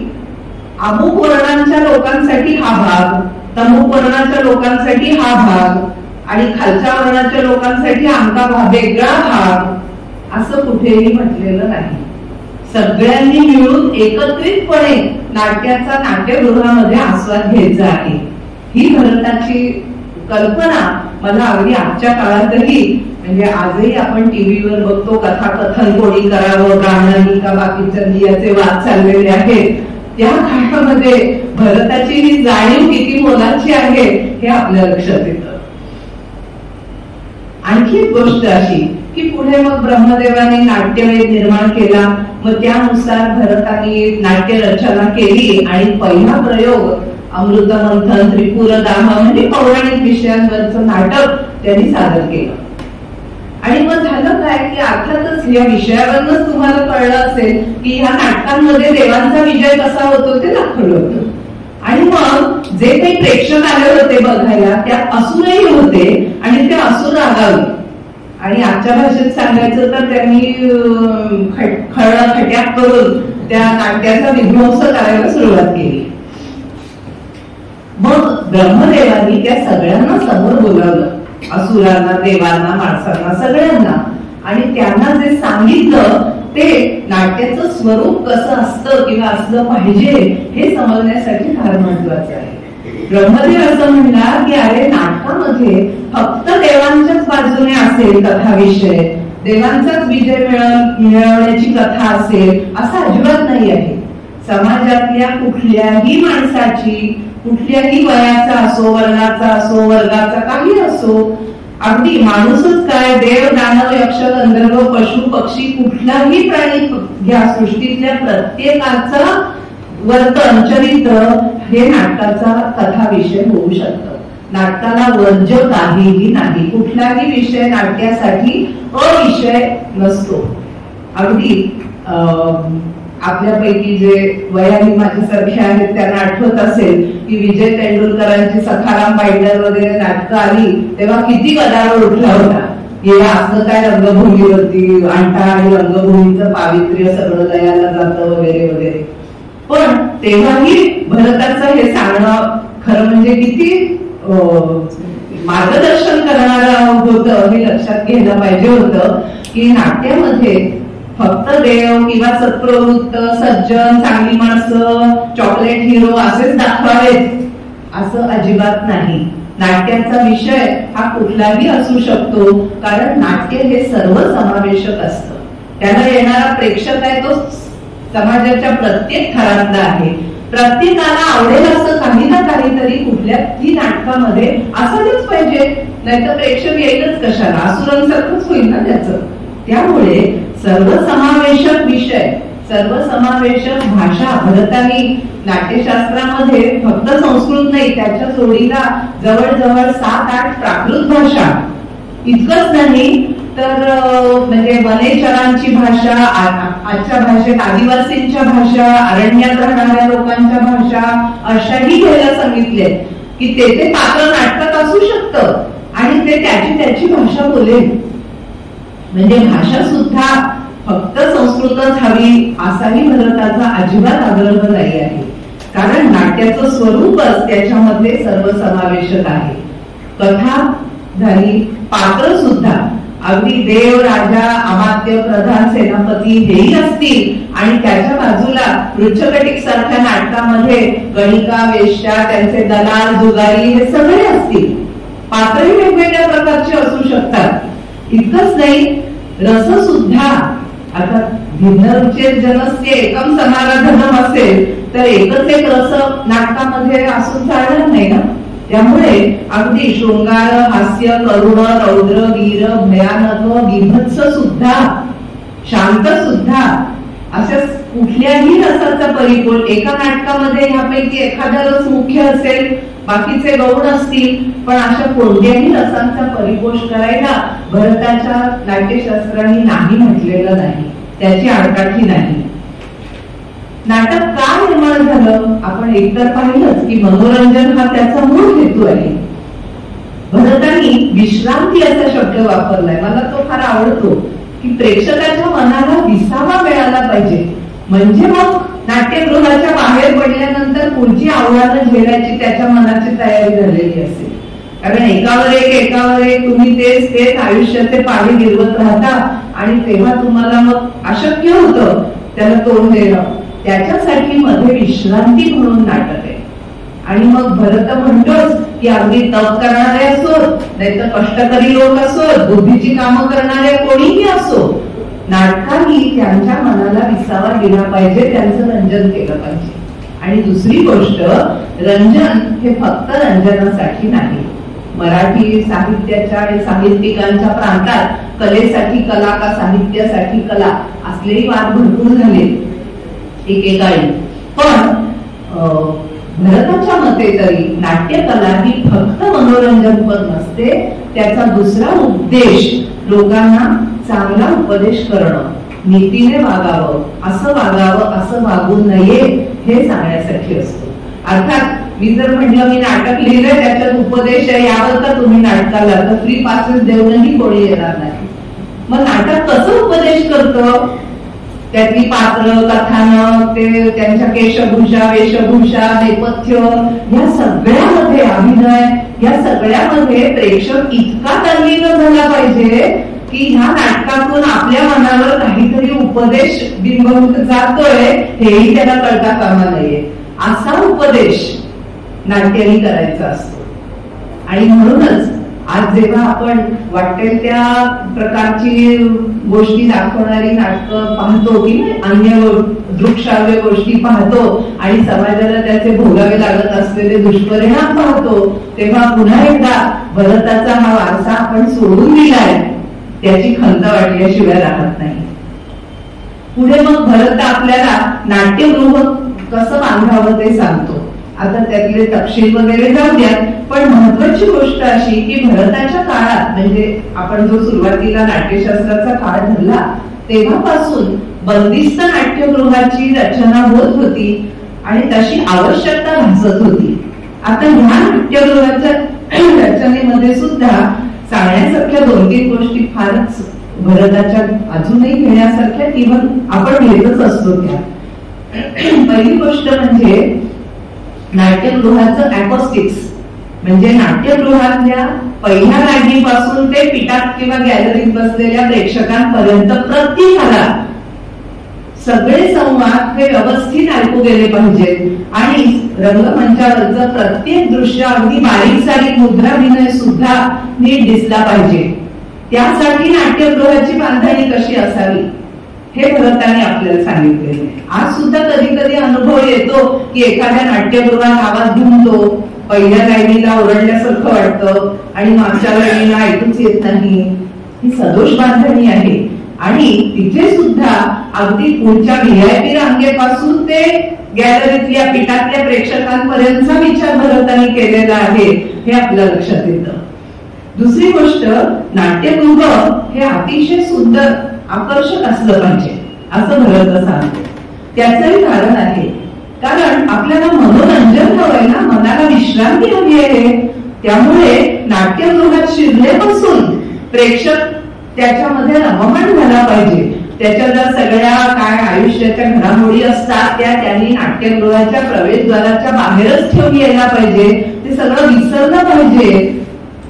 अमुक वर्णांच्या लोकांसाठी हा भाग, तमुक वर्णाच्या लोकांसाठी हा भाग आणि खालच्या वर्णाच्या लोकांसाठी आमका भाग, वेगळा भाग असं कुठेही म्हटलेलं नाही. सगळ्यांनी मिळून एकत्रितपणे नाट्याचा नाट्यगृहामध्ये आस्वाद घ्यायचा आहे. ही भरताची कल्पना मला अगदी आजच्या काळातही, म्हणजे आजही आपण टीव्हीवर बघतो कथाकथन कोणी करावं, ब्राह्मणांनी का बाकीच्यांनी, याचे वाद चाललेले आहेत. त्या काळामध्ये भरताची ही जाणीव किती मोलाची आहे हे आपल्या लक्षात येतं. आणखी एक गोष्ट अशी की पुढे मग ब्रह्मदेवाने नाट्यवेद निर्माण केला, मग त्यानुसार भरताने नाट्य रचना केली आणि पहिला प्रयोग अमृतमंथन, त्रिपुरदाह म्हणजे पौराणिक विषयांवरचं नाटक त्यांनी सादर केलं. आणि मग झालं काय की अर्थातच या विषयावरच तुम्हाला कळलं असेल की ह्या नाटकांमध्ये देवांचा विजय कसा होतो ते दाखवलं होतं. आणि मग जे काही प्रेक्षक आले होते बघायला त्यात असुरही होते आणि ते असुर आगावी आणि आजच्या भाषेत सांगायचं तर त्यांनी खट्याक करून त्या नाट्याचा विध्वंस करायला सुरुवात केली. मग ब्रह्मदेवानी त्या सगळ्यांना समोर बोलावलं, असुरांना, देवांना, माणसांना, सगळ्यांना, आणि त्यांना जे सांगितलं ते नाट्याचं स्वरूप कसं असतं किंवा असलं पाहिजे हे समजण्यासाठी फार महत्वाचं आहे. ब्रह्मदेव असं म्हणला की अरे नाटकामध्ये फक्त देवांच्याच बाजूने असेल कथा विषय, देवांचाच विजय मिळवण्याची कथा असेल असं अजिबात नाही आहे. समाजातल्या कुठल्याही माणसाची, कुठल्याही वयाचा असो, वर्णाचा असो, वर्गाचा काही असो, अगदी माणूसच काय, देव, दानव, यक्ष, गंधर्व, पशु, पक्षी, कुठलाही प्राणी घ्या, सृष्टीतल्या प्रत्येकाचा वर्तन, चरित्र हे नाटकाचा कथा विषय होऊ शकतं. नाटकाला वर्ज्य काहीही नाही, कुठलाही विषय नाट्यासाठी अविषय नसतो. अगदी आपल्यापैकी जे वयाने माझ्यासारखे आहेत त्यांना आठवत असेल की विजय तेंडुलकरांची सखाराम बाईंडर वगैरे नाटकं आली तेव्हा किती गदारोळ उठला होता. हे असं काय रंगभूमीवरती आणता आणि रंगभूमीचं पावित्र्य सगळं लयाला जातं वगैरे वगैरे. पण तेव्हाही भरताचं हे सांगणं खरं म्हणजे किती मार्गदर्शन करणारं होतं हे लक्षात घ्यायला पाहिजे होतं की नाट्यामध्ये फक्त देव किंवा सत्प्रवृत्त, सज्जन, चांगली माणसं, चॉकलेट हिरो असेच दाखवावेत असं अजिबात नाही. नाट्याचा विषय हा कुठलाही असू शकतो, कारण नाट्य हे सर्व समावेशक असतं. त्याला येणारा प्रेक्षक आहे तो समाजाच्या प्रत्येक थरातला आहे. प्रत्येकाला आवडेल असं काही ना काहीतरी कुठल्याही नाटकामध्ये असायलाच पाहिजे, नाहीतर प्रेक्षक येईलच कशाला, असुरांसारखंच होईल ना त्याचं. त्यामुळे सर्वसमावेशक विषय, सर्वसमावेशक भाषा, भरतानी नाट्यशास्त्रामध्ये फक्त संस्कृत नाही त्याच्या जोडीला जवळजवळ 7-8 प्राकृत भाषा, इतकंच नाही तर म्हणजे वनेचरांची भाषा, आजच्या भाषेत आदिवासींच्या भाषा, अरण्यात राहणाऱ्या लोकांच्या भाषा अशाही घ्यायला सांगितले की ते पात्र नाटकात असू शकतं आणि ते त्याची भाषा बोलेल. म्हणजे भाषा सुद्धा फक्त संस्कृतच हवी असाही भरताचा अजिबात आग्रह नाही आहे, कारण नाट्याचं स्वरूपच त्याच्यामध्ये सर्वसमावेशक आहे. कथा झाली, पात्र सुद्धा अगदी देव, राजा, अमात्य, प्रधान, सेनापती हेही असतील आणि त्याच्या बाजूला वृच्छकटिक सारख्या नाटकामध्ये गणिका, वेश्या, त्यांचे दलाल, जुगारी हे सगळे असतील. पात्रही वेगवेगळ्या प्रकारचे असू शकतात. इतकंच नाही, रस सुद्धा, आता भिन्न रुचेर जनस्य एकम समाराधनम असेल तर एकच एक रस नाटकामध्ये असून चालणार नाही ना. त्यामुळे अगदी शृंगार, हास्य, करुण, रौद्र, वीर, भयानक, बिभत्स सुद्धा, शांत सुद्धा अशा कुठल्याही रसाचा परिपोष एका नाटकामध्ये ह्यापैकी एखादा रस मुख्य असेल, बाकीचे गौण असतील, पण अशा कोणत्याही रसांचा परिपोष करायला भरताच्या नाट्यशास्त्राने नाही म्हटलेलं नाही, त्याची आडकाठी नाही. नाटक का निर्माण झालं आपण एकतर पाहिलंच की मनोरंजन हा त्याचा मूळ हेतू आहे. भरतानी विश्रांती असा शब्द वापरलाय, मला तो फार आवडतो की प्रेक्षकाच्या मनाला विसावा मिळाला पाहिजे, म्हणजे मग नाट्यगृहाच्या बाहेर पडल्यानंतर पुढची आव्हानं झेलायची त्याच्या मनाची तयारी झालेली असेल. कारण एकावर एक तुम्ही तेच आयुष्याचे पाणी गिरवत राहता आणि तेव्हा तुम्हाला मग अशक्य होतं त्याला तोंड देणं. त्याच्यासाठी मध्ये विश्रांती म्हणून नाटक आहे. आणि मग भरत म्हणतोच की अगदी तप करणारे असोत, नाहीतर कष्टकरी लोक असोत, बुद्धीची कामं करणारे कोणीही असो, नाटकाने त्यांच्या मनाला विसावा दिला पाहिजे, त्यांचं रंजन केलं पाहिजे. आणि दुसरी गोष्ट, रंजन हे फक्त रंजनासाठी नाही. मराठी साहित्याच्या आणि साहित्यिकांच्या प्रांतात कलेसाठी कला का साहित्यासाठी कला असलेही वाद भरपूर झाले एकेकाळी. पण भरताच्या मते तरी नाट्यकला ही फक्त मनोरंजनपर नसते, त्याचा दुसरा उद्देश लोकांना चांगला उपदेश करणं, नीतीने वागावं, असं वागू नये हे सांगण्यासाठी असतो. अर्थात मी जर म्हटलं मी नाटक लिहिलंय त्याच्यात उपदेश आहे यावर का तुम्ही नाटकाला तर फ्री पासेस देऊनही कोणी येणार नाही. मग नाटक कसं उपदेश करतं, त्यातली पात्र, कथानक, ते त्यांच्या केशभूषा, वेशभूषा, नेपथ्य, या सगळ्यामध्ये अभिनय, या सगळ्यामध्ये प्रेक्षक इतका तल्लीन झाला पाहिजे की ह्या नाटकातून आपल्या मनावर काहीतरी उपदेश बिंबवून जातोय हेही त्याला कळता कामा नये. असा उपदेश नाट्याने करायचा असतो. आणि म्हणूनच आज जेव्हा आपण वाटेल त्या प्रकारची गोष्टी दाखवणारी नाटकं पाहतो की अन्य दृकश्राव्य गोष्टी पाहतो आणि समाजाला त्याचे भोगावे लागत असलेले दुष्परिणाम पाहतो, तेव्हा पुन्हा एकदा भरताचा हा वारसा आपण सोडून दिलाय त्याची खंत वाटल्याशिवाय राहत नाही. पुढे मग भरत आपल्याला नाट्यगृह कसं बांधावं ते सांगतो. आता त्यातले तपशील वगैरे जाऊ द्या, पण महत्वाची गोष्ट अशी की भरताच्या काळात, म्हणजे आपण जो सुरुवातीला नाट्यशास्त्राचा काळ धरला तेव्हापासून बंदिस्त नाट्यगृहाची रचना होत होती आणि तशी आवश्यकता भासत होती. आता ह्या नाट्यगृहाच्या रचनेमध्ये सुद्धा सांगण्यासारख्या 2-3 गोष्टी फारच भरताच्या अजूनही घेण्यासारख्या इव्हन आपण घेतच असतो त्या. पहिली गोष्ट म्हणजे नाट्यगृहाचं अकॉस्टिक्स, म्हणजे नाट्यगृहातल्या पहिल्या लाईनीपासून ते पिटात किंवा गॅलरीत बसलेल्या प्रेक्षकांपर्यंत प्रत्येकाला सगळे संवाद हे व्यवस्थित ऐकू गेले पाहिजेत आणि रंगमंचावरचं प्रत्येक दृश्य अगदी बारीक सारीक मुद्राभिनय सुद्धा नीट दिसला पाहिजे. त्यासाठी नाट्यगृहाची बांधणी कशी असावी हे भरताने आपल्याला सांगितलेले. आज सुद्धा कधी कधी अनुभव येतो की एखाद्या नाट्यगृहात आवाज घुमतो, पहिल्या लाईनीला ओरडल्यासारखं वाटतं आणि मागच्या लाईनीला ऐकूच येत नाही. ही सदोष बांधणी आहे आणि तिथे सुद्धा अगदी पुढच्या VIP रांगेपासून ते गॅलरीतल्या पिटातल्या प्रेक्षकांपर्यंतचा विचार भरताने केलेला आहे हे आपल्या लक्षात येतं. दुसरी गोष्ट, नाट्यगृह हे अतिशय सुंदर आकर्षक असलं पाहिजे असं भरत सांगतो. त्याचंही कारण आहे, कारण आपल्याला मनोरंजन हवंय ना, मनाला विश्रांती हवी आहे. त्यामुळे नाट्यगृहात शिरल्यापासून प्रेक्षक त्याच्यामध्ये रममाण झाला पाहिजे. त्याच्या ज्या सगळ्या काय आयुष्याच्या घडामोडी असतात त्या त्यांनी नाट्यगृहाच्या प्रवेशद्वाराच्या बाहेरच ठेवून यायला पाहिजे. ते सगळं विसरलं पाहिजे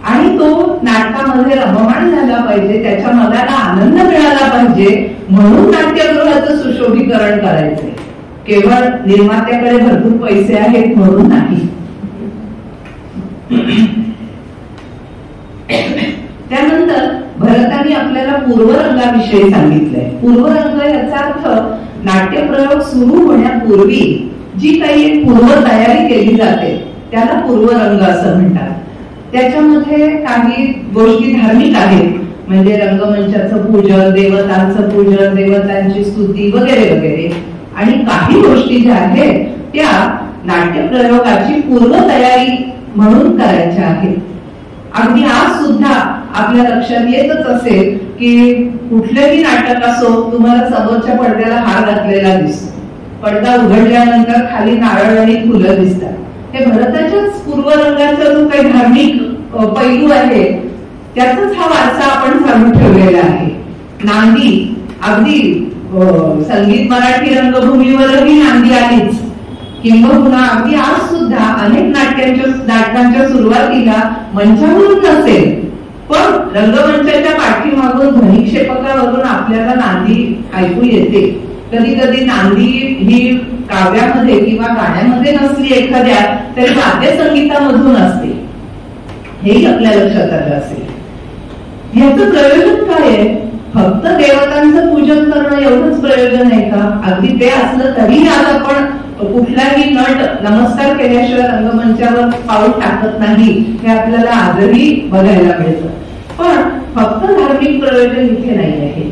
आणि तो नाटकामध्ये रममाण झाला पाहिजे, त्याच्या मनाला आनंद मिळाला पाहिजे. म्हणून नाट्यगृहाचं सुशोभीकरण करायचंय, केवळ निर्मात्याकडे भरपूर पैसे आहेत म्हणून नाही. त्यानंतर भरताने आपल्याला पूर्वरंगाविषयी सांगितलंय. पूर्वरंग याचा अर्थ नाट्यप्रयोग सुरू होण्यापूर्वी जी काही एक पूर्वतयारी केली जाते त्याला पूर्वरंग असं म्हणतात. त्याच्यामध्ये काही गोष्टी धार्मिक आहेत, म्हणजे रंगमंचाचं पूजन, देवतांचं पूजन, देवतांची स्तुती वगैरे वगैरे. आणि काही गोष्टी ज्या आहेत त्या नाट्यप्रयोगाची पूर्वतयारी म्हणून करायच्या आहेत. अगदी आज सुद्धा आपल्या लक्षात येतच असेल की कुठलंही नाटक असो, तुम्हाला समोरच्या पडद्याला हार घातलेला दिसतो, पडदा उघडल्यानंतर खाली नारळ आणि फुलं दिसतात. हे भरताच्याच पूर्वरंगाचा जो काही धार्मिक पैलू आहे त्याचाच हा वारसा आपण चालू ठेवलेला आहे. नांदी, अगदी संगीत मराठी रंगभूमीवरही नांदी आलीच, किंबहुना अगदी आज सुद्धा अनेक नाटकांच्या सुरुवातीला मंचावरून नसेल पण रंगमंचाच्या पाठीमागून ध्वनिक्षेपकावरून आपल्याला नांदी ऐकू येते. कधी कधी नांदी ही काव्यामध्ये किंवा गाण्यामध्ये नसली एखाद्या तरी वाद्यसंगीतामधून असते, हेही आपल्या लक्षात आलं असेल. याचं प्रयोजन काय आहे? फक्त देवतांचं पूजन करणं एवढंच प्रयोजन आहे का? अगदी ते असलं तरी आज आपण कुठलाही नट नमस्कार केल्याशिवाय रंगमंचावर पाऊल टाकत नाही, हे आपल्याला आजही बघायला मिळतं. पण फक्त धार्मिक प्रयोजन इथे नाही आहे.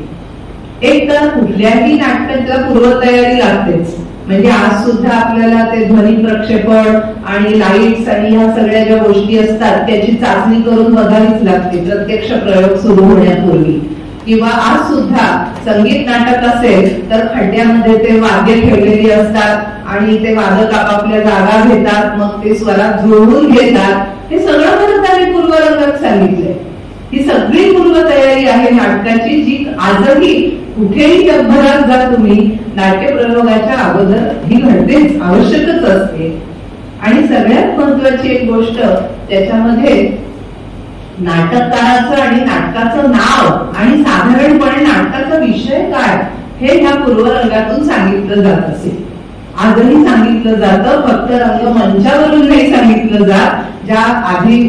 एक तर कुठल्याही नाटकाच्या पूर्वतयारी लागतेच, म्हणजे आज सुद्धा आपल्याला ते ध्वनी प्रक्षेपण आणि लाईट्स आणि ह्या सगळ्या ज्या गोष्टी असतात त्याची चाचणी करून बघावीच लागते प्रत्यक्ष प्रयोग सुरू होण्यापूर्वी. किंवा आज सुद्धा संगीत नाटक असेल तर खड्ड्यामध्ये ते वाद्य ठेवलेली असतात आणि ते वादक आपापल्या जागा घेतात, मग ते स्वरात जुळवून घेतात. हे सगळं भरताने पूर्वरंगात सांगितलंय. ही सगळी पूर्वतयारी आहे नाटकाची, जी आजही कुठेही जगभरात जा तुम्ही नाट्यप्रयोगाच्या अगोदर ही घडतेच, आवश्यकच असते. आणि सगळ्यात महत्वाची एक गोष्ट त्याच्यामध्ये नाटककाराचं आणि नाटकाचं नाव आणि साधारणपणे नाटकाचा विषय काय हे ह्या पूर्वरंगातून सांगितलं जात असेल. आजही सांगितलं जातं, फक्त रंगमंचावरून नाही सांगितलं जात. ज्या आधी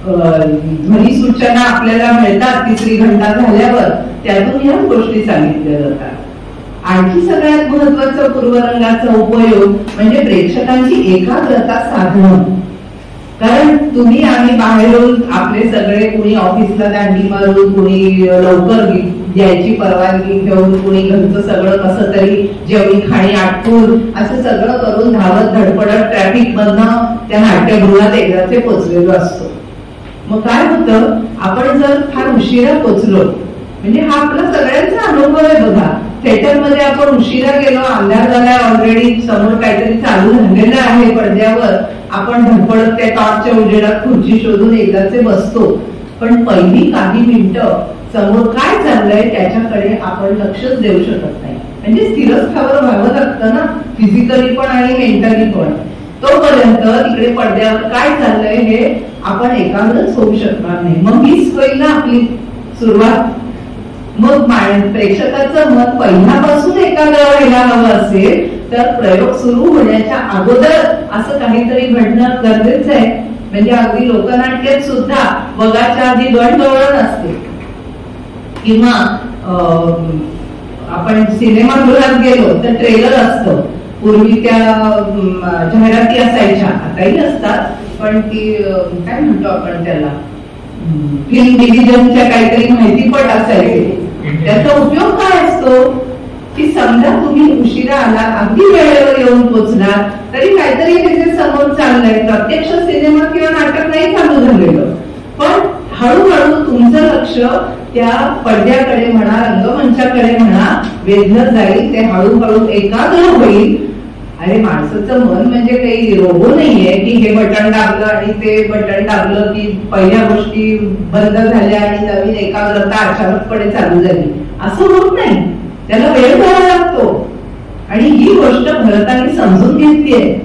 ध्वनी सूचना आपल्याला मिळतात 3री घंटा झाल्यावर, त्यातून ह्या गोष्टी सांगितल्या जातात. आणखी सगळ्यात महत्वाचा पूर्वरंगाचा उपयोग म्हणजे प्रेक्षकांची एकाग्रता साधणं. कारण तुम्ही आम्ही बाहेरून आपले सगळे, कुणी ऑफिसला दांडी मारून, कुणी लवकर द्यायची परवानगी घेऊन, कुणी घरचं सगळं कसं तरी जेवणी खाणी आटपून असं सगळं करून धावत धडपडत ट्रॅफिक मधनं त्या नाट्यगृहात एकदाचे पोचलेलो असतो. मग काय होतं, आपण जर फार उशिरा पोचलो, म्हणजे हा आपला सगळ्यांचा अनुभव आहे बघा. थिएटरमध्ये आपण उशिरा गेलो, अंधार झाला, ऑलरेडी समोर काहीतरी चालू झालेलं आहे पडद्यावर, आपण धडपडत त्या टॉर्चच्या उजेडात खुर्ची शोधून एकदाचे बसतो. पण पहिली काही मिनिटं समोर काय चाललंय त्याच्याकडे आपण लक्षच देऊ शकत नाही. म्हणजे स्थिरस्थावर व्हावं लागतं ना, फिजिकली पण आणि मेंटली पण. तोपर्यंत तिकडे पडद्यावर काय चाललंय हे आपण एकाग्रच होऊ शकणार नाही. मग हीच होईल ना आपली सुरुवात. मग प्रेक्षकाचं मन पहिल्यापासून एकाग्र व्हायला हवं असेल तर प्रयोग सुरू होण्याच्या अगोदर असं काहीतरी घडणं गरजेचं आहे. म्हणजे अगदी लोकनाट्यात सुद्धा बघाच्या आधी गणगवळण असते, किंवा आपण सिनेमागृहात गेलो तर ट्रेलर असतं. पूर्वी त्या जाहिराती असायच्या, आताही असतात, पण ती काय म्हणतो आपण त्याला, फिल्म डिव्हिजनच्या काहीतरी माहितीपट असायचे. त्याचा उपयोग काय असतो की समजा तुम्ही उशिरा आला, अगदी वेळेवर येऊन पोचला, तरी काहीतरी हे जे समोर चाललंय प्रत्यक्ष सिनेमा किंवा नाटक नाही चालू झालेलं, पण हळूहळू तुमचं लक्ष त्या पडद्याकडे म्हणा, रंगमंचाकडे म्हणा वेधलं जाईल. ते हळूहळू एकाग्र होईल. अरे माणसाचं मन म्हणजे काही रोबो नाहीये की हे बटन दाबलं आणि ते बटन दाबलं की पहिल्या गोष्टी बंद झाल्या आणि नवीन एकाग्रता अचानकपणे चालू झाली, असं होत नाही. त्याला वेळ द्यावा लागतो. आणि ही गोष्ट भरताने समजून घेतलीये.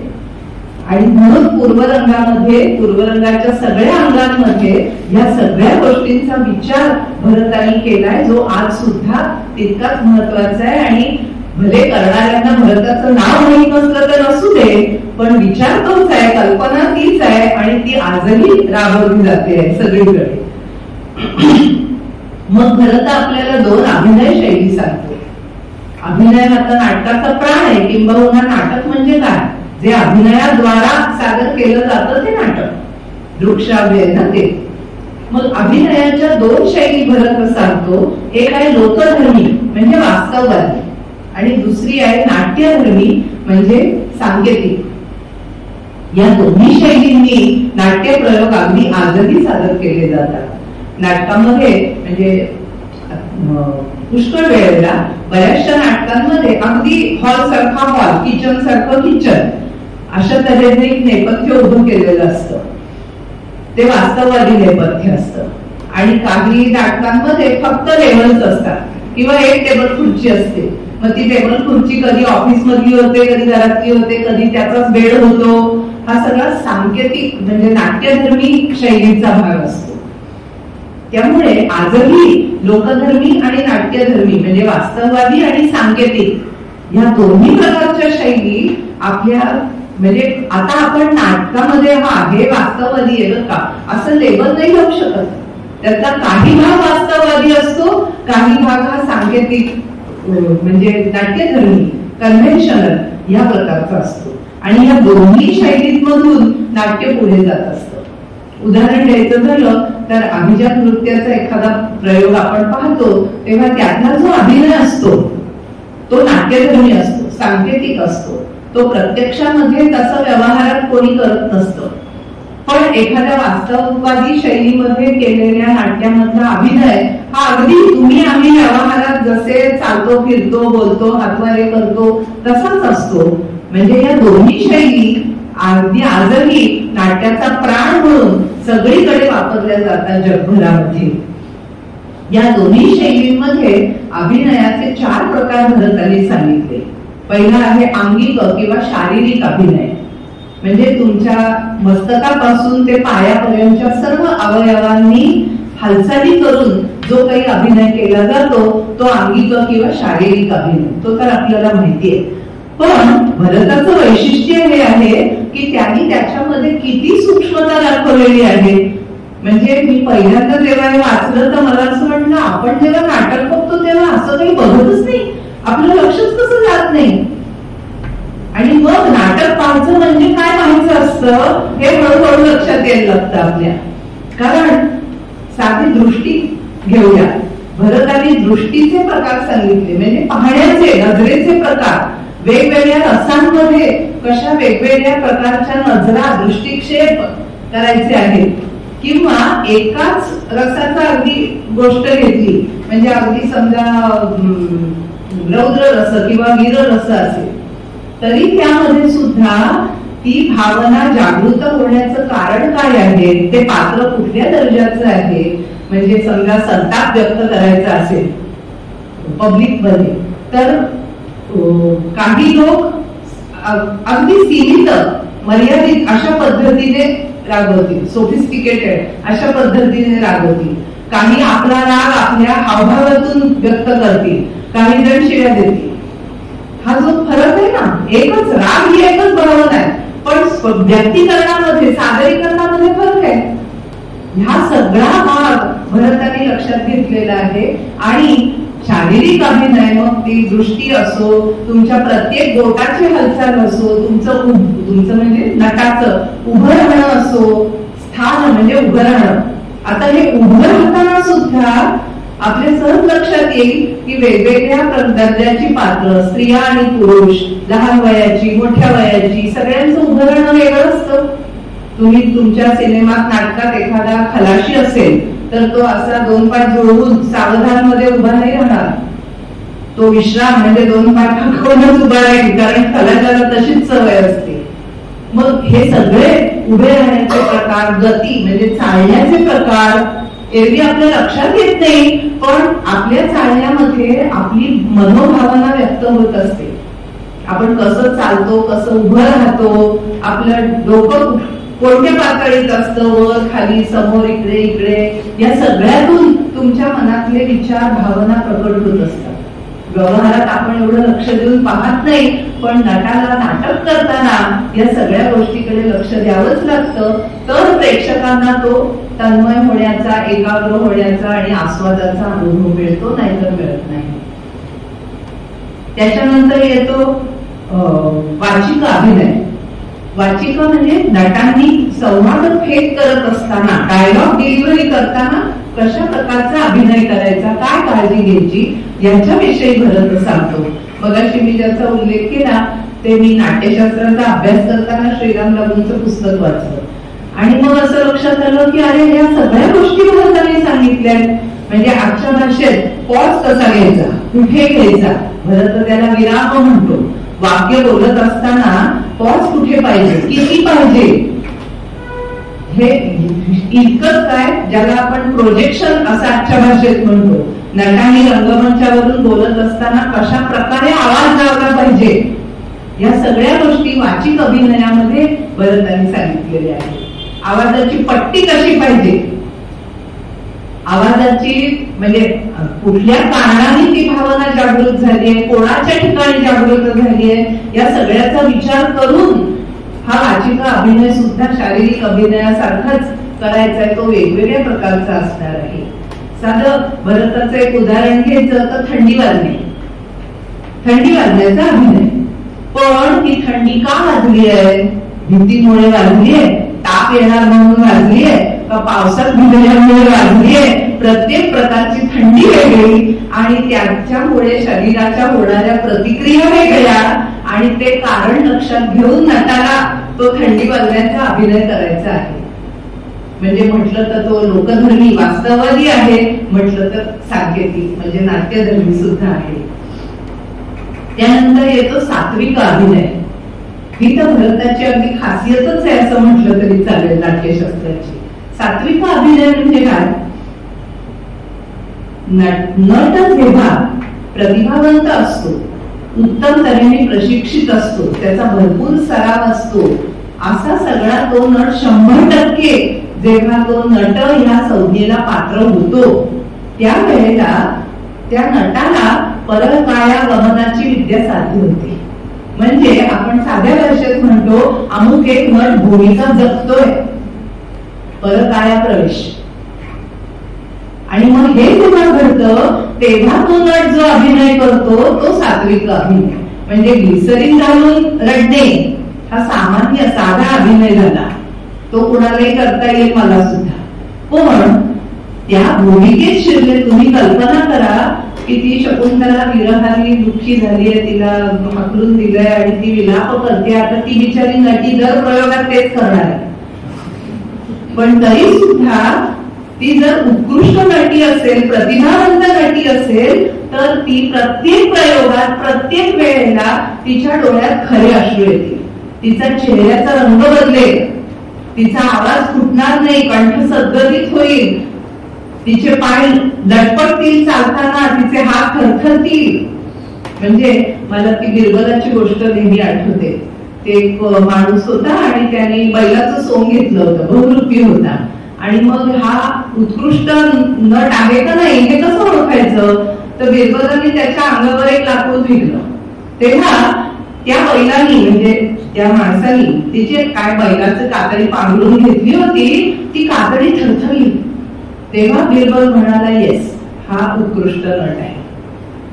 आणि म्हणून पूर्वरंगाच्या सगळ्या अंगांमध्ये या सगळ्या गोष्टींचा विचार भरताने केलाय, जो आज सुद्धा तितकाच महत्वाचा आहे. आणि भले करणाऱ्यांना भरताचं नाव नाही नसलं तर असू दे, पण विचार तोच आहे, कल्पना तीच आहे आणि ती आजही राबवली जाते सगळीकडे. मग भरत आपल्याला 2 अभिनय शैली सांगतो. अभिनय आता नाटकाचा प्राण आहे, किंबहुना नाटक म्हणजे काय, जे अभिनयाद्वारा सादर केलं जातं ते नाटक, दृक्श्राव्य ना ते. मग अभिनयाच्या 2 शैली भरत सांगतो. एक आहे लोकधर्मी म्हणजे वास्तववादी, आणि दुसरी आहे नाट्यधर्मी म्हणजे सांकेतिक. या दोन्ही शैलींनी नाट्यप्रयोग अगदी आजही सादर केले जातात. नाटकामध्ये म्हणजे पुष्कळ वेळेला बऱ्याचशा नाटकांमध्ये अगदी हॉल सारखा हॉल, किचन सारखं किचन, अशा तऱ्हेने एक नेपथ्य उभं केलेलं असतं. ते वास्तववादी नेपथ्य असतं. आणि काही नाटकांमध्ये फक्त टेबल्स असतात किंवा एक टेबल खुर्ची असते. मग ती टेबल खुर्ची कधी ऑफिस मधली होते, कधी घरातली होते, कधी त्याचाच बेड होतो. हा सगळा सांकेतिक म्हणजे नाट्यधर्मी शैलीचा भाग असतो. त्यामुळे आजही लोकधर्मी आणि नाट्यधर्मी म्हणजे वास्तववादी आणि सांकेतिक या दोन्ही प्रकारच्या शैली आपल्या म्हणजे आता आपण नाटकामध्ये हे वास्तववादी आहे का असं लेबल नाही लावू शकत. त्यातला काही भाग वास्तववादी असतो, काही भाग हा सांकेतिक म्हणजे नाट्यधर्मी कन्व्हेन्शनल या प्रकारचा असतो. आणि या दोन्ही शैलींमधून नाट्य पुढे जात असतं. उदाहरण द्यायचं झालं तर अभिजात नृत्याचा एखादा प्रयोग आपण पाहतो तेव्हा त्यातला जो अभिनय असतो तो नाट्यधर्मी असतो, सांकेतिक असतो. तो प्रत्यक्षामध्ये तसा व्यवहारात कोणी करत नसतं. पण एखाद्या वास्तववादी शैलीमध्ये केलेल्या नाट्यामधला अभिनय हा अगदी तुम्ही आम्ही व्यवहारात जसे चालतो, फिरतो, बोलतो, हातवारे करतो तसाच असतो. म्हणजे या दोन्ही शैली अगदी आजही नाट्याचा प्राण म्हणून सगळीकडे वापरल्या जातात जगभरामध्ये. या दोन्ही शैलींमध्ये अभिनयाचे 4 प्रकार भरतांनी सांगितले. पहिला आहे आंगिक किंवा शारीरिक अभिनय, म्हणजे तुमच्या मस्तकापासून ते पायापर्यंतच्या सर्व अवयवांनी हालचाली करून जो काही अभिनय केला जातो तो आंगिक किंवा शारीरिक अभिनय, तो तर आपल्याला माहिती आहे. पण भरताचं वैशिष्ट्य हे आहे की त्यांनी त्याच्यामध्ये किती सूक्ष्मता दाखवलेली आहे. म्हणजे मी पहिल्यांदा जेव्हा हे वाचलं तर मला असं वाटलं, आपण जेव्हा नाटक बघतो तेव्हा असं काही बघतच नाही, आपलं लक्षच कसं जात नाही. आणि मग नाटक पाहायचं म्हणजे काय पाहायचं असतं हे हळूहळू लक्षात यायला लागतं आपल्या. कारण साधी दृष्टी घेऊया, भरताने दृष्टीचे प्रकार सांगितले, म्हणजे पाहण्याचे नजरेचे प्रकार, वेगवेगळ्या रसांमध्ये कशा वेगवेगळ्या प्रकारच्या नजरा दृष्टिक्षेप करायचे आहेत. किंवा एकाच रसाचा अगदी गोष्ट घेतली, म्हणजे अगदी समजा रौद्र रस किंवा वीर रस असेल तरी त्यामध्ये सुद्धा ती भावना जागृत होण्याचं कारण काय आहे, ते पात्र कुठल्या दर्जाचं आहे. म्हणजे समजा संताप व्यक्त करायचा असेल पब्लिक मध्ये तर काही लोक अगदी सीमित मर्यादित अशा पद्धतीने रागवतील, सोफिस्टिकेटेड अशा पद्धतीने रागवतील. काही आपला राग आपल्या हावभावातून व्यक्त करतील, काही जण शिव्या देतील. हा जो फरक आहे ना, एकच राग ही एकच भावना आहे, पण व्यक्तीकरणामध्ये सादरीकरणामध्ये फरक आहे. हा सगळा भाग भरताने लक्षात घेतलेला आहे. आणि शारीरिक अभिनय, मग ती दृष्टी असो, तुमच्या प्रत्येक बोटाची हालचाल असो, तुमचं म्हणजे नटाचं उभं राहणं असो, स्थान म्हणजे उभं राहणं. आता हे उभं राहताना सुद्धा आपल्या सहज लक्षात येईल की वेगवेगळ्या दर्जाची पात्र, स्त्रिया आणि पुरुष, लहान वयाची मोठ्या वयाची, सगळ्यांचं उभं राहणं वेगळं असतं. तुम्ही तुमच्या सिनेमात नाटकात एखादा खलाशी असेल तर तो असा 2 पाय जोडून सावधान मध्ये उभा नाही राहणार, तो विश्राम म्हणजे 2 पाय ठाकवूनच उभा राहील, कारण खलाशाला तशीच सवय असते. मग हे सगळे उभे राहण्याचे प्रकार, गती म्हणजे चालण्याचे प्रकार एरवी आपल्या लक्षात येत नाही, पण आपल्या चालण्यामध्ये आपली मनोभावना व्यक्त होत असते. आपण कसं चालतो, कसं उभं राहतो, आपलं डोकं कोणत्या पातळीत असतं, वर खाली समोर इकडे इकडे, या सगळ्यातून तुमच्या मनातले विचार भावना प्रकट होत असतात. व्यवहारात आपण एवढं लक्ष देऊन पाहत नाही, पण नटाला नाटक करताना या सगळ्या गोष्टीकडे लक्ष द्यावंच लागतं. तर प्रेक्षकांना तो तन्मय होण्याचा, एकाग्र होण्याचा आणि आस्वादाचा अनुभव मिळतो, नाहीतर मिळत नाही. त्याच्यानंतर येतो वाचिक अभिनय. वाचिका म्हणजे नटांनी संवाद फेक करत असताना, डायलॉग डिलिव्हरी करताना कशा प्रकारचा अभिनय करायचा, काय काळजी घ्यायची याच्याविषयी भरत सांगतो. मगाशी मी ज्याचा उल्लेख केला ते मी नाट्यशास्त्राचा अभ्यास करताना श्रीराम लागूंचं पुस्तक वाचलं आणि मग असं लक्षात आलं की अरे या सगळ्या गोष्टी भरताने सांगितल्या. म्हणजे आजच्या भाषेत पॉज कसा घ्यायचा, कुठे घ्यायचा, भरत त्याला विराम म्हणतो. वाक्य बोलत असताना पॉज कुठे पाहिजे, किती पाहिजे, हे इतकंच काय ज्याला आपण प्रोजेक्शन असं आजच्या भाषेत म्हणतो. नटांनी रंगमंचावरून बोलत असताना कशा प्रकारे आवाज लावला पाहिजे, या सगळ्या गोष्टी वाचिक अभिनयामध्ये भरतांनी सांगितलेल्या आहेत. आवाजाची पट्टी कशी पाहिजे, आवाजाची म्हणजे कुठल्या कारणाने ती भावना जागृत झाली आहे, कोणाच्या ठिकाणी जागृत झाली आहे, या सगळ्याचा विचार करून हा वाचिका अभिनय सुद्धा शारीरिक अभिनयासारखाच करायचा आहे. तो वेगवेगळ्या प्रकारचा असणार आहे. साधं भरताचं एक उदाहरण घ्यायचं तर थंडी वाजणे, थंडी वाजण्याचा अभिनय. पण ती थंडी का वाजली आहे, भीतीमुळे वाजली आहे, ताप येणार म्हणून वाजली आहे, का पावसात भिजल्यामुळे वाजली आहे, प्रत्येक प्रकारची थंडी वेगळी आणि त्याच्यामुळे शरीराच्या होणाऱ्या प्रतिक्रिया वेगळ्या आणि ते कारण लक्षात घेऊन नटाला तो थंडी वाजण्याचा अभिनय करायचा आहे. म्हणजे म्हटलं तर तो लोकधर्मी वास्तववादी आहे, म्हटलं तर सांकेतिक म्हणजे नाट्यधर्मी सुद्धा आहे. त्यानंतर येतो सात्विक अभिनय. ही तर भरताची अगदी खासियतच आहे असं म्हटलं तरी चालेल नाट्यशास्त्राची. सात्विक अभिनय म्हणजे काय, नट जेव्हा प्रतिभावंत असतो, उत्तम तऱ्हेने प्रशिक्षित असतो, त्याचा भरपूर सराव असतो, असा सगळा तो नट 100% जेव्हा तो नट ह्या संज्ञेला पात्र होतो, त्यावेळेला त्या नटाला परकाया गमनाची विद्या साध्य होते. म्हणजे आपण साध्या भाषेत म्हणतो अमुक एक नट भूमिका जगतोय, परकाया प्रवेश. आणि मग हे जेव्हा घडतं तेव्हा तो नट जो अभिनय करतो तो सात्विक अभिनय. म्हणजे ग्लिसरीन घालून रडणे हा सामान्य साधा अभिनय झाला, तो कुणालाही करता येईल, मला सुद्धा. पण त्या भूमिकेत शिरले. तुम्ही कल्पना करा की ती शकुंतला विरहाने दुःखी झालीये, तिला हकलून दिलंय आणि ती विलाप करते. आता ती बिचारी नटी दर प्रयोगात तेच करणार आहे. पण तरी सुद्धा ती जर उत्कृष्ट नटी असेल, प्रतिभावंत नटी असेल, तर ती प्रत्येक प्रयोगात प्रत्येक वेळेला तिच्या डोळ्यात खरे अश्रू येतील, तिचा चेहऱ्याचा रंग बदलेल, तिचा आवाज फुटणार नाही, कंठ सद्गदित होईल, तिचे पाय लटपटतील चालताना, तिचे हात थरथरतील. म्हणजे मला ती बिरबलाची गोष्ट नेहमी आठवते. ते एक माणूस होता आणि त्याने बैलाचं सोंग घेतलं होतं, बहुरूपी होता. आणि मग हा उत्कृष्ट नट आहे का नाही हे कसं ओळखायचं, तर बिरबलाने त्याच्या अंगावर एक लाकूड फेकलं. तेव्हा त्या बैलानी म्हणजे त्या माणसानी तिची काय बैलाचं कातडी पांघरून घेतली होती, ती कातडी थरथरली. तेव्हा बिरबल म्हणाला, येस, हा उत्कृष्ट नट आहे.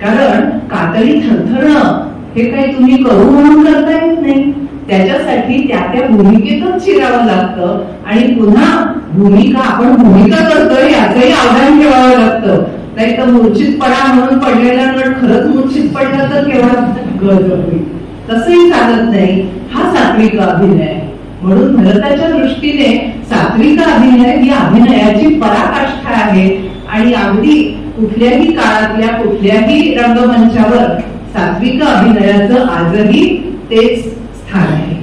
कारण कातडी थरथरणं हे काही तुम्ही करू म्हणून करता येत नाही, त्याच्यासाठी त्या भूमिकेतच शिरावं लागतं. आणि पुन्हा भूमिका आपण भूमिका करतोय याचंही अवधान ठेवावं लागतं. नाही तर मूर्छित पडा म्हणून पडलेला नट खरंच मूर्छित पडला तर केव्हा गळत होईल, तसंही चालत नाही. हा सात्विक अभिनय आहे. म्हणून भरताच्या दृष्टीने सात्विक अभिनय ही अभिनयाची पराकाष्ठा आहे. आणि अगदी कुठल्याही काळातल्या कुठल्याही रंगमंचावर सात्विक अभिनयाचं आजही तेच स्थान आहे.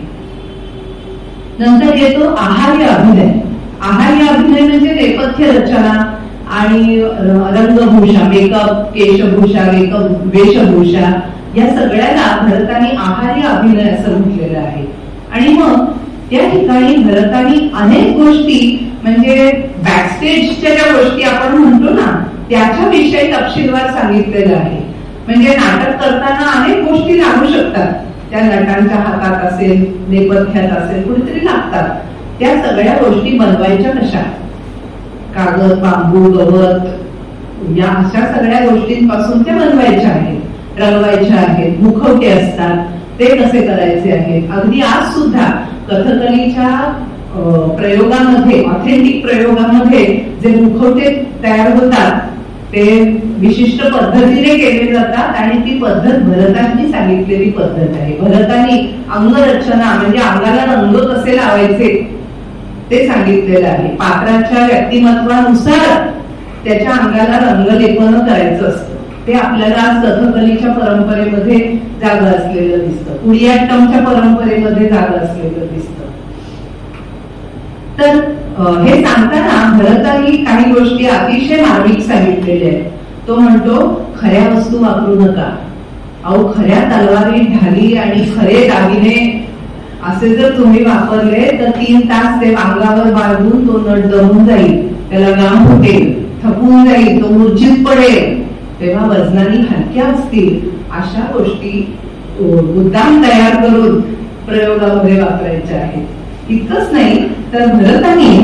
नंतर येतो आहार्य अभिनय. आहार्य अभिनय म्हणजे नेपथ्य रचना आणि रंगभूषा, मेकअप, केशभूषा, वेशभूषा, या सगळ्याला भरताने आहार्य अभिनय असं म्हटलेलं आहे. आणि मग त्या ठिकाणी भरताने अनेक गोष्टी म्हणजे बॅकस्टेजच्या ज्या गोष्टी आपण म्हणतो ना त्याच्याविषयी तपशीलवार सांगितलेलं आहे. म्हणजे नाटक करताना अनेक गोष्टी लागू शकतात, त्या नटांच्या हातात असेल, नेपथ्यात असेल, कुठेतरी लागतात. त्या सगळ्या गोष्टी बनवायच्या कशा, कागद, बांबू, गवत, या अशा सगळ्या गोष्टींपासून त्या बनवायच्या आहेत, रंगवायच्या आहेत. मुखवटे असतात, ते कसे करायचे आहेत. अगदी आज सुद्धा कथकलीच्या प्रयोगामध्ये, ऑथेंटिक प्रयोगामध्ये जे मुखवटे तयार होतात ते विशिष्ट पद्धतीने केले जातात आणि ती पद्धत भरतांनी सांगितलेली पद्धत आहे. भरतांनी अंगरचना म्हणजे अंगाला रंग कसे लावायचे ते सांगितलेलं आहे. पात्राच्या व्यक्तिमत्वानुसार त्याच्या अंगाला रंगलेपन करायचं असतं. ते आपल्याला आज कथकलीच्या परंपरेमध्ये जागा असलेलं दिसतं, कुडियाट्टमच्या परंपरेमध्ये जागा असलेलं दिसतं. तर हे सांगताना भरतांनी काही गोष्टी अतिशय मार्मिक सांगितलेल्या आहेत. तो म्हणतो खऱ्या वस्तू वापरू नका. अहो, खऱ्या तलवारी, ढाली आणि खरे दागिने असे जर तुम्ही वापरले तर 3 तास ते अंगावर बाळगून तो नट दमून जाईल, त्याला घाम फुटेल, थकून जाईल, तो मूर्छित पडेल. तेव्हा वजनाने हलक्या असतील अशा गोष्टी मुद्दाम तयार करून प्रयोगामध्ये वापरायच्या आहेत. इतकंच नाही तर भरतांनी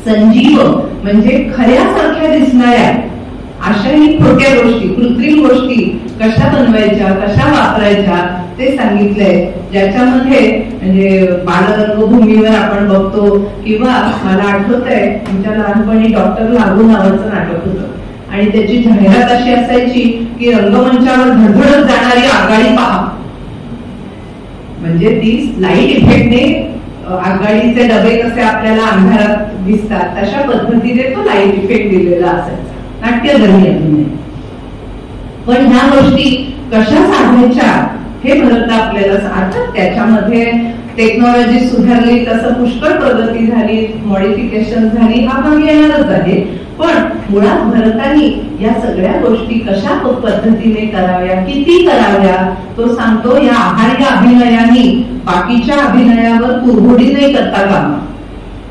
संजीव म्हणजे खऱ्यासारख्या दिसणाऱ्या अशाही खोट्या गोष्टी, कृत्रिम गोष्टी कशा बनवायच्या, कशा वापरायच्या ते सांगितलंय. ज्याच्यामध्ये म्हणजे बालरंगभूमीवर आपण बघतो किंवा मला आठवतंय आमच्या लहानपणी डॉक्टर लागू नावाचं नाटक होतं आणि त्याची जाहिरात अशी असायची की रंगमंचावर धडधडत जाणारी आघाडी पहा. म्हणजे ती लाईट इफेक्टने आघाडीचे डबे कसे आपल्याला अंधारात दिसतात तशा पद्धतीने तो लाईट इफेक्ट दिलेला असायचा, नाट्यधर्मी अभिनय. पण ह्या गोष्टी कशा साधायच्या हे भरत आपल्याला अर्थात त्याच्यामध्ये टेक्नॉलॉजी सुधारली, तसं पुष्कळ प्रगती झाली, मॉडिफिकेशन झाली, हा भाग येणारच आहे. पण मुळात भरतानी या सगळ्या गोष्टी कशा पद्धतीने कराव्या, किती कराव्या तो सांगतो. या आहार्य अभिनयाने बाकीच्या अभिनयावर कुरघोडी नाही करता कामा.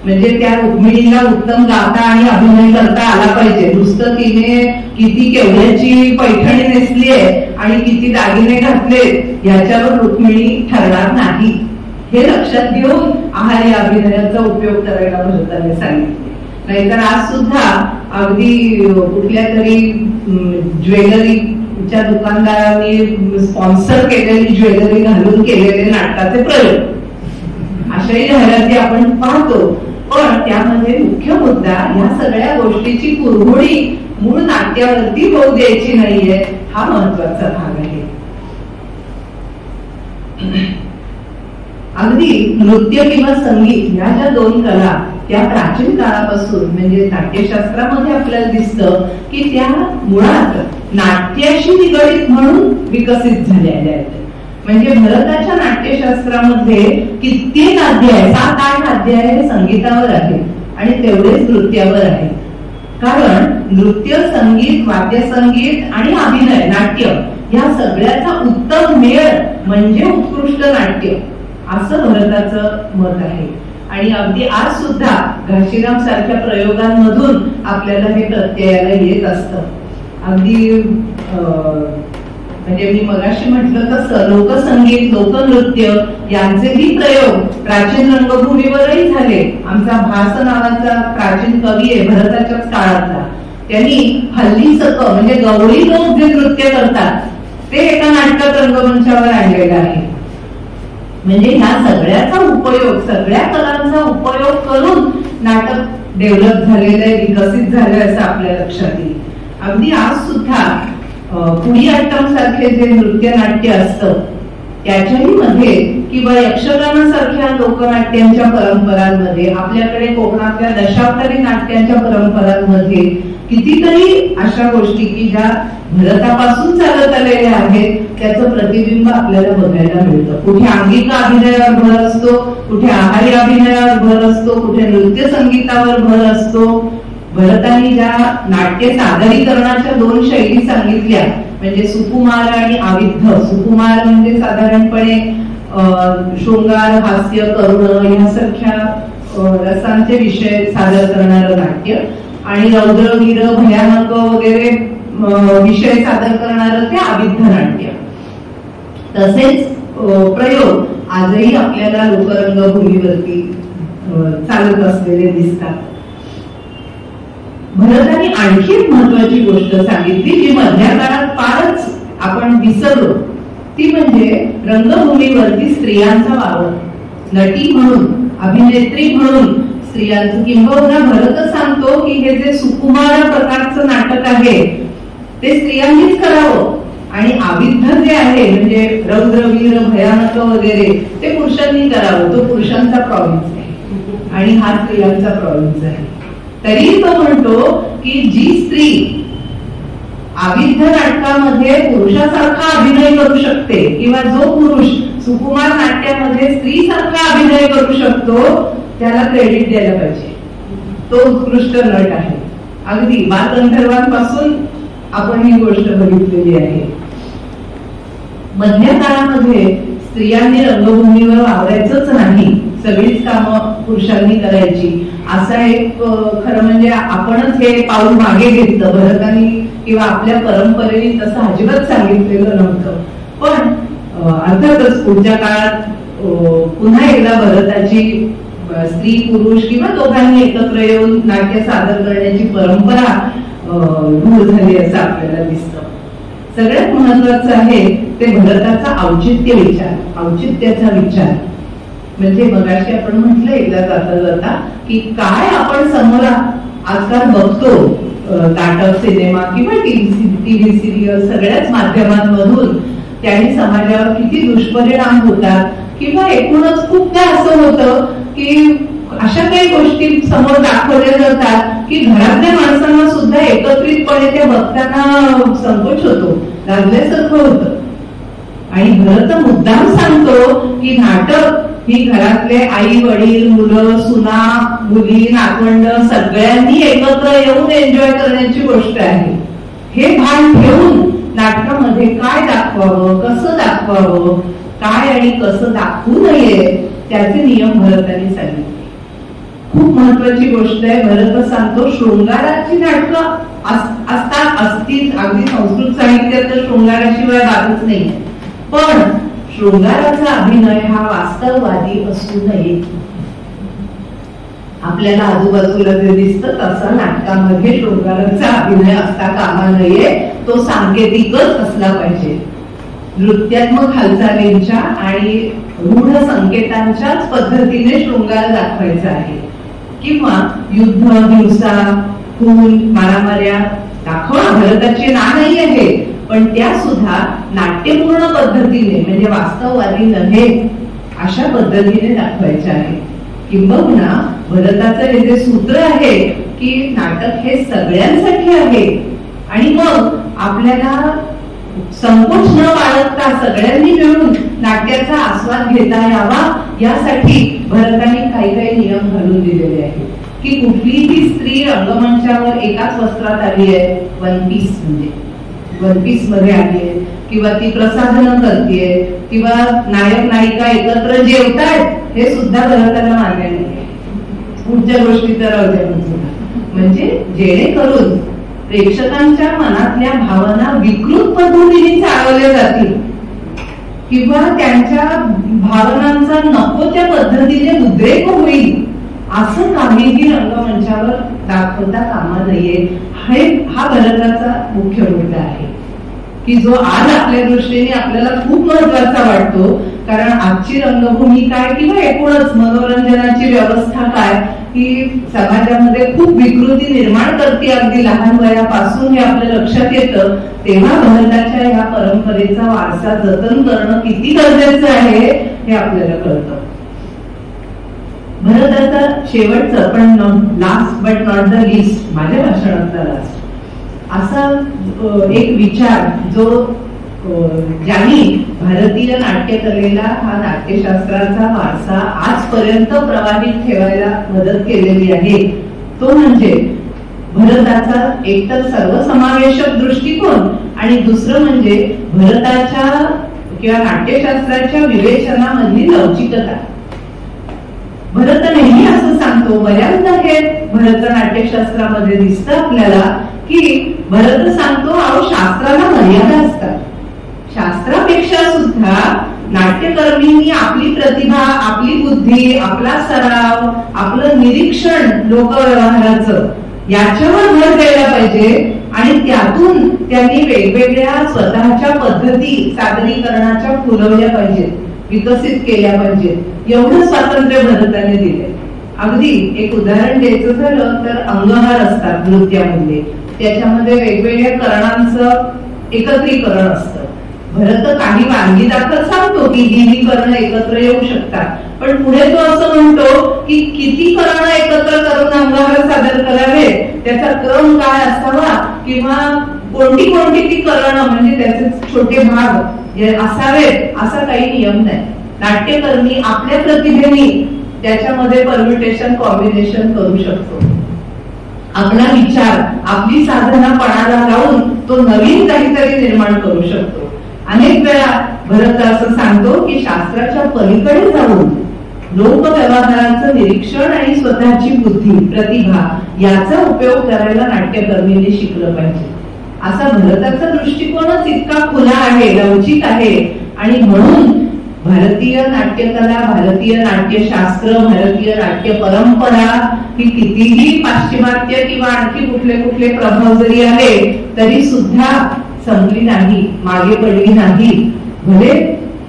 म्हणजे त्या रुक्मिणीला उत्तम गाता आणि अभिनय करता आला पाहिजे. नुसतं तिने किती केवढ्याची पैठणी नेसली आहे आणि किती दागिने घातले याच्यावर रुक्मिणी ठरणार नाही, हे लक्षात घेऊन आहार्य अभिनयाचा उपयोग करायला भरताने सांगितले. नाहीतर आज सुद्धा अगदी कुठल्या तरी ज्वेलरीच्या दुकानदारांनी स्पॉन्सर केलेली ज्वेलरी घालून केलेले नाटकाचे प्रयोग अशाही जाहिराती आपण पाहतो. पण त्यामध्ये मुख्य मुद्दा या सगळ्या गोष्टीची कुरघोडी मूळ नाट्यावरती होऊ द्यायची नाहीये, हा महत्वाचा भाग आहे. अगदी नृत्य किंवा संगीत या ज्या दोन कला त्या प्राचीन काळापासून म्हणजे नाट्यशास्त्रामध्ये आपल्याला दिसतं की त्या मुळात नाट्याशी निगडित म्हणून विकसित झालेल्या आहेत. म्हणजे भरताच्या नाट्यशास्त्रामध्ये कित्येक अध्याय, 7-8 अध्याय संगीतावर आहेत आणि तेवढेच नृत्यावर आहेत. कारण नृत्य, संगीत, वाद्यसंगीत आणि अभिनय, नाट्य या सगळ्याचा उत्तम मेळ म्हणजे उत्कृष्ट नाट्य, असं भरताचं मत आहे. आणि अगदी आज सुद्धा घाशीराम सारख्या प्रयोगांमधून आपल्याला हे प्रत्ययाला येत असतं. अगदी म्हणजे मी मगाशी म्हटलं तसं लोकसंगीत, लोकनृत्य यांचेही प्रयोग प्राचीन रंगभूमीवरही झाले. आमचा भास नावाचा प्राचीन कवी आहे भरताच्याच काळातला, त्यांनी हल्लीसक म्हणजे गवळी लोक जे नृत्य करतात ते एका नाटकात रंगमंचावर आणलेलं आहे. म्हणजे ह्या सगळ्याचा उपयोग, सगळ्या कलांचा उपयोग करून नाटक डेव्हलप झालेलं आहे, विकसित झालंय असं आपल्या लक्षात येईल. अगदी आज सुद्धा कुडियाट्टम सारखे जे नृत्य नाट्य असतं त्याच्याही मध्ये किंवा यक्षगानासारख्या लोकनाट्यांच्या परंपरांमध्ये, आपल्याकडे कोकणातल्या दशावतारी नाट्यांच्या परंपरांमध्ये कितीतरी अशा गोष्टी की ज्या भरतापासून चालत आलेल्या आहेत त्याचं प्रतिबिंब आपल्याला बघायला मिळतं. कुठे अंगिका अभिनयावर भर असतो, कुठे आहारी अभिनयावर भर असतो, कुठे नृत्य संगीतावर भर असतो. भरतानी ज्या नाट्य सादरीकरणाच्या 2 शैली सांगितल्या म्हणजे सुकुमार आणि आविद्ध. सुकुमार म्हणजे साधारणपणे शृंगार, हास्य, करुण यासारख्या रसांचे विषय सादर करणारं नाट्य आणि रौद्र, वीर, भयानक वगैरे विषय सादर करणारं ते आविद्ध नाट्य. तसेच प्रयोग आजही आपल्याला लोकरंगभूमीवरती चालत असलेले दिसतात. भरताने आणखी एक महत्वाची गोष्ट सांगितली जी मधल्या काळात फारच आपण विसरलो, ती म्हणजे रंगभूमीवरती स्त्रियांचा वावर. नटी म्हणून, अभिनेत्री म्हणून स्त्रियांचं, किंबहुना भरत सांगतो की हे जे सुकुमार प्रकारचं नाटक आहे ते स्त्रियांनीच करावं आणि आविद्ध जे आहे म्हणजे रौद्र, वीर, भयानक वगैरे ते पुरुषांनी करावं. तो पुरुषांचा प्रॉव्हिन्स आहे आणि हा स्त्रियांचा प्रॉव्हिन्स आहे. तरी तो म्हणतो की जी स्त्री आविद्ध नाटकामध्ये पुरुषासारखा अभिनय करू शकते किंवा जो पुरुष सुकुमार नाट्यामध्ये स्त्री सारखा अभिनय करू शकतो त्याला क्रेडिट द्यायला पाहिजे, तो उत्कृष्ट नट आहे. अगदी बालगंधर्वांपासून आपण ही गोष्ट बघितलेली आहे. मधल्या काळामध्ये स्त्रियांनी रंगभूमीवर वावरायचंच नाही, सगळीच कामं पुरुषांनी करायची, असा एक खरं म्हणजे आपणच हे पाऊल मागे घेतलं. भरतानी किंवा आपल्या परंपरेने तसं अजिबात सांगितलेलं नव्हतं. पण अर्थातच पुढच्या काळात पुन्हा एकदा भरताची स्त्री पुरुष किंवा दोघांनी एकत्र येऊन नाट्य सादर करण्याची परंपरा रूढ झाली असं आपल्याला दिसतं. सगळ्यात महत्वाचं आहे ते भरताचा औचित्य विचार, औचित्याचा विचार. म्हणजे मगाशी आपण म्हटलं एकदा जाता जाता की काय आपण समोर आजकाल बघतो नाटक, सिनेमा किंवा टीव्ही सिरियल सगळ्याच माध्यमांमधून त्यांनी समाजावर किती दुष्परिणाम होतात किंवा एकूणच खूपदा असं होतं की अशा काही गोष्टी समोर दाखवल्या जातात की घरातल्या माणसांना सुद्धा एकत्रितपणे त्या बघताना संकोच होतो, लागल्यासारखं होतं. आणि भरत मुद्दाम सांगतो की नाटक ही घरातले आई वडील मुलं सुना मुली नातवंड सगळ्यांनी एकत्र येऊन एन्जॉय करण्याची गोष्ट आहे. हे भान ठेवून नाटकामध्ये काय दाखवावं कसं दाखवावं काय आणि कसं दाखवू नये त्याचे नियम भरतांनी सांगितले. खूप महत्वाची गोष्ट आहे. भरत सांगतो शृंगाराची नाटकं असतात असतील अगदी संस्कृत साहित्यात तर शृंगाराशिवाय बातच नाही. पण शृंगाराचा अभिनय हा वास्तववादी असू नये. आपल्याला आजूबाजूला जे दिसतं तसं नाटकामध्ये शृंगाराचा अभिनय असता कामा नये. तो सांकेतिकच असला पाहिजे. नृत्यात्मक हालचालींच्या आणि रूढ संकेतांच्याच पद्धतीने शृंगार दाखवायचा आहे. किंवा युद्ध हिंसा खून मारामाऱ्या दाखवा भरताची ना नाही आहे पण त्या सुद्धा नाट्यपूर्ण पद्धतीने म्हणजे वास्तववादी नव्हे अशा पद्धतीने दाखवायचे आहे. किंबहुना भरताचं हे जे सूत्र आहे की नाटक हे सगळ्यांसाठी आहे आणि मग आपल्याला संकोच न बाळगता सगळ्यांनी मिळून नाट्याचा आस्वाद घेता यावा यासाठी भरताने काही काही नियम घालून दिलेले आहेत की कुठलीही स्त्री रंगमंचावर एकाच वस्त्रात आली आहे वन पीस मध्ये आली आहे किंवा ती प्रसाधनं करतेय किंवा नायक नायिका एकत्र जेवतायत हे सुद्धा भरताला मान्य नाही. पुढच्या गोष्टी तर म्हणजे जेणेकरून प्रेक्षकांच्या मनातल्या भावना विकृत पद्धतीने चालवल्या जातील किंवा त्यांच्या भावनांचा नको त्या पद्धतीने उद्रेक होईल असं काहीही रंगमंचावर दाखवता कामा नये. हा भरताचा मुख्य मुद्दा आहे की जो आज आपल्या दृष्टीने आपल्याला खूप महत्वाचा वाटतो. कारण आजची रंगभूमी काय किंवा एकूणच मनोरंजनाची व्यवस्था काय ही समाजामध्ये खूप विकृती निर्माण करते अगदी लहान वयापासून हे आपल्या लक्षात येतं. तेव्हा भरताच्या ह्या परंपरेचा वारसा जतन करणं किती गरजेचं आहे हे आपल्याला कळतं. भरताचा शेवटचं पण last but not the list माझ्या भाषणातला लास्ट असा एक विचार जो ज्यांनी भारतीय नाट्यकलेला हा नाट्यशास्त्राचा वारसा आजपर्यंत प्रवाहित ठेवायला मदत केलेली आहे तो म्हणजे भरताचा एकतर सर्वसमावेशक दृष्टिकोन आणि दुसरं म्हणजे भरताच्या किंवा नाट्यशास्त्राच्या विवेचनामधली लवचिकता. भरत नेहमी असं सांगतो बऱ्याचदा हे भरत नाट्यशास्त्रामध्ये दिसतं आपल्याला की भरत सांगतो अहो शास्त्राला मर्यादा असतात. शास्त्रापेक्षा सुद्धा नाट्यकर्मींनी आपली प्रतिभा आपली बुद्धी आपला सराव आपलं निरीक्षण लोकव्यवहाराचं याच्यावर भर द्यायला पाहिजे आणि त्यातून त्यांनी वेगवेगळ्या स्वतःच्या पद्धती सादरीकरणाच्या फुलवल्या पाहिजेत विकसित केल्या पाहिजेत एवढं स्वातंत्र्य भरताने दिले. अगदी एक उदाहरण द्यायचं झालं तर अंगहार असतात नृत्यामध्ये त्याच्यामध्ये वेगवेगळ्या करणांचं एकत्रीकरण असतं. भरत काही वांगी दाखल सांगतो की ही करणं एकत्र येऊ शकतात पण पुढे तो असं म्हणतो की किती करणं एकत्र करून अंगहार सादर करावे त्याचा क्रम काय असावा किंवा कोणती कोणती ती करणं म्हणजे त्याचे छोटे भाग असावेत असा काही नियम नाही. नाट्यकर्मी आपल्या प्रतिभेने त्याच्यामध्ये परम्युटेशन कॉम्बिनेशन करू शकतो. आपला विचार आपली साधना पणाला लावून तो नवीन काहीतरी निर्माण करू शकतो. अनेक वेळा भरत असं सांगतो की शास्त्राच्या पलीकडे जाऊन लोकव्यवहाराचं निरीक्षण आणि स्वतःची बुद्धी प्रतिभा याचा उपयोग करायला नाट्यकर्मीने शिकलं पाहिजे. असा भरताचा दृष्टिकोनच इतका खुला आहे लवचिक आहे आणि म्हणून भारतीय नाट्यकला भारतीय नाट्यशास्त्र भारतीय नाट्य परंपरा ही कितीही पाश्चिमात्य किंवा आणखी कुठले कुठले प्रभाव जरी आले तरी सुद्धा संपली नाही मागे पडली नाही. भले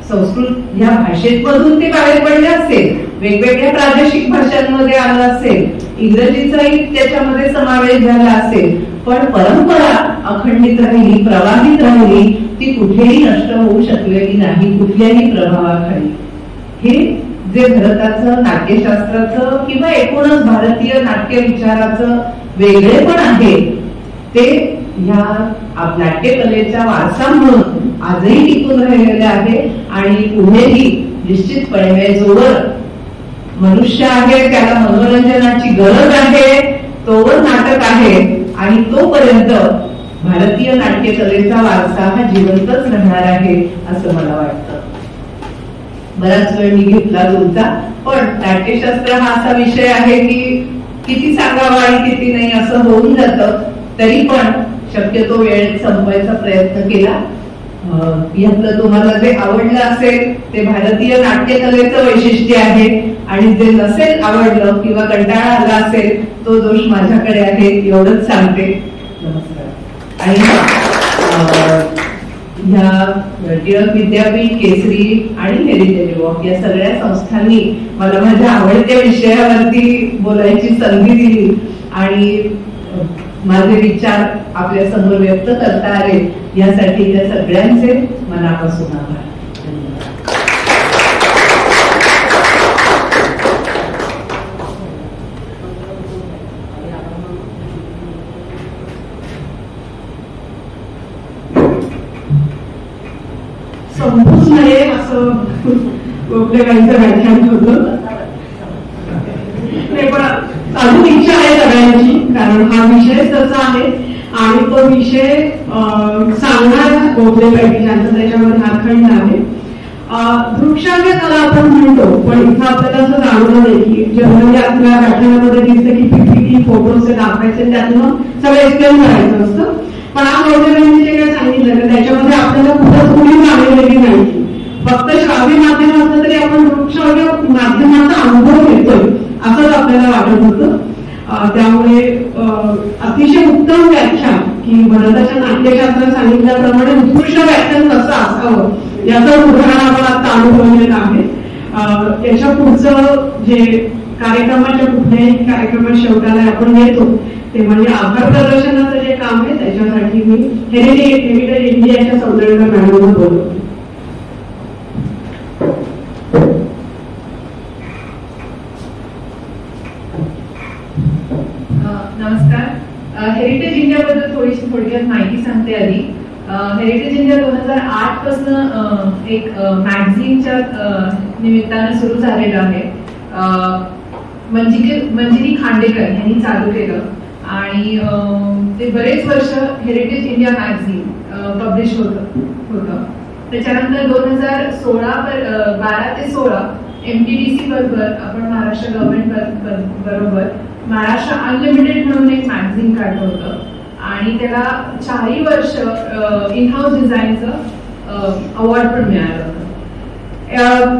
संस्कृत या भाषेमधून ते बाहेर पडले असेल वेगवेगळ्या प्रादेशिक भाषांमध्ये आलं असेल इंग्रजीचाही त्याच्यामध्ये समावेश झाला असेल पण परंपरा अखंडित राहिली प्रवाहित राहिली ती कुठेही नष्ट होऊ शकलेली नाही कुठल्याही प्रभावाखाली. हे जे भरताचं नाट्यशास्त्राचं किंवा एकूणच भारतीय नाट्य विचाराचं वेगळेपण आहे ते ह्या नाट्यकलेचा वारसा म्हणून आजही टिकून राहिलेले आहे आणि पुढेही निश्चितपणे जोवर मनुष्य आहे त्याला मनोरंजनाची गरज आहे तोवर नाटक आहे आणि तोपर्यंत भारतीय नाट्यकलेचा वारसा हा जिवंतच राहणार आहे असं मला वाटतं. बराच वेळ मी घेतला तुमचा, पण नाट्यशास्त्र हा असा विषय आहे की किती सांगावा आणि किती नाही असं होऊन जातं. तरी पण शक्यतो वेळेत संपवायचा प्रयत्न केला. यातलं तुम्हाला जे आवडलं असेल ते भारतीय नाट्यकलेचं वैशिष्ट्य आहे आणि जे नसेल आवडलं किंवा कंटाळा आला असेल तो दोष माझ्याकडे आहे एवढंच सांगते. नमस्कार. आणि ह्या टिळक विद्यापीठ, केसरी आणि हेरिटेज वॉक या सगळ्या संस्थांनी मला माझ्या आवडत्या विषयावरती बोलायची संधी दिली आणि माझे विचार आपल्या समोर व्यक्त करता आले यासाठी त्या सगळ्यांचे मनापासून आभार. संपूच नये असं गोखलेबाईंचं व्याख्यान होतं. नाही पण अजून इच्छा आहे सगळ्यांची, कारण हा विषय तसा आहे आणि तो विषय सांगणार गोखलेबाई ज्यांचा त्याच्यामध्ये हातखंड आहे. दृश्याव्य कला आपण म्हणतो, पण इथं आपल्याला असं जाणवलं नाही की जनरली आपल्या व्याख्यानामध्ये दिसतं की पीपीटी फोटोज दाखवायचे त्यातनं सगळं एक्सप्लेन करायचं असतं. पण आज गोखलेबाईंनी जे काय सांगितलं त्याच्यामध्ये आपल्याला खूपच कुणी जाणवलेली नाही. फक्त श्राव्य माध्यम असलं तरी आपण दृश्याव्य माध्यमाचा अनुभव घेतोय असंच आपल्याला वाटत होतं. त्यामुळे अतिशय उत्तम व्याख्यान की भारताच्या नाट्यशास्त्रात सांगितल्याप्रमाणे उत्कृष्ट व्याख्यान कसं असावं याचं उदाहरण आपण आता अनुभवलेलं आहे. याच्या पुढचं जे कार्यक्रमाच्या कुठल्याही कार्यक्रमात शेवटाला आपण घेतो ते म्हणजे आभार प्रदर्शनाचं जे काम आहे त्याच्यासाठी मी हेरिटेज इंडियाच्या सौंदर्य मॅडमला बोलवतो. नमस्कार. हेरिटेज इंडियाबद्दल थोडक्यात माहिती सांगते आधी. हेरिटेज इंडिया 2008 पासून एक मॅगझिनच्या निमित्तानं सुरू झालेलं आहे. मंजिरी खांडेकर यांनी चालू केलं आणि ते बरेच वर्ष हेरिटेज इंडिया मॅगझिन पब्लिश होतं. त्याच्यानंतर 2012 ते 16 MTDC बरोबर आपण महाराष्ट्र गव्हर्नमेंट बरोबर महाराष्ट्र अनलिमिटेड म्हणून एक मॅगझिन काढलं होतं आणि त्याला 4 वर्ष इन हाऊस डिझाईनचं अवॉर्ड पण मिळालं होतं.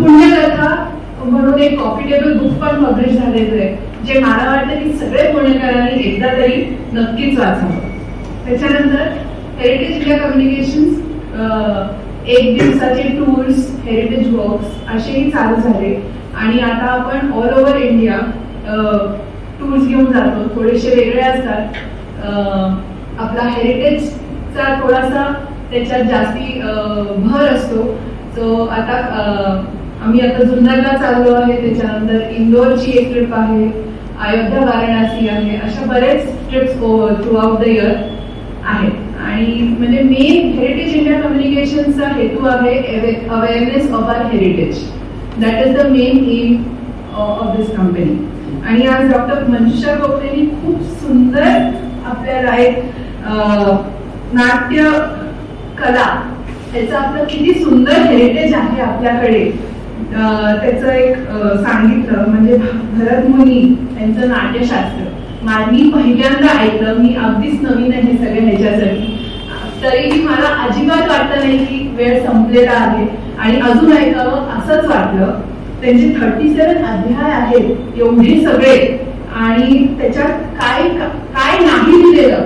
पुण्यकथा म्हणून एक कॉफी टेबल बुक पण पब्लिश झालेलं आहे जे मला वाटतं की सगळे पुणेकरांनी एकदा तरी नक्कीच वाचावं. त्याच्यानंतर हेरिटेज इंडिया कम्युनिकेशन्स 1 दिवसाचे टूर्स, हेरिटेज वॉक्स असेही चालू झाले आणि आता आपण ऑल ओव्हर इंडिया टूर्स घेऊन जातो. थोडेसे वेगळे असतात. आपला हेरिटेजचा थोडासा त्याच्यात जास्ती भर असतो. सो आता आम्ही आता जुन्नरला चाललो आहे, त्याच्यानंतर इंदोरची एक ट्रिप आहे, अयोध्या वाराणसी आहे, अशा बरेच trips throughout the year आहेत. आणि म्हणजे मेन हेरिटेज इंडिया कम्युनिकेशनचा हेतू आहे awareness of our heritage. That is the main aim of this company. आणि आज डॉक्टर मंजुषा गोखलेंनी खूप सुंदर आपल्याला एक नाट्य कला त्याचं आपलं किती सुंदर हेरिटेज आहे आपल्याकडे त्याचं एक सांगितलं. म्हणजे भरत मुनी यांचं नाट्यशास्त्र मी पहिल्यांदा ऐकलं. मी अगदीच नवीन आहे सगळ्या ह्याच्यासाठी, तरीही मला अजिबात वाटलं नाही की वेळ संपलेला आहे आणि अजून ऐकावं असंच वाटलं. त्यांचे 37 अध्याय आहेत एवढे सगळे आणि त्याच्यात काय काय नाही दिलेलं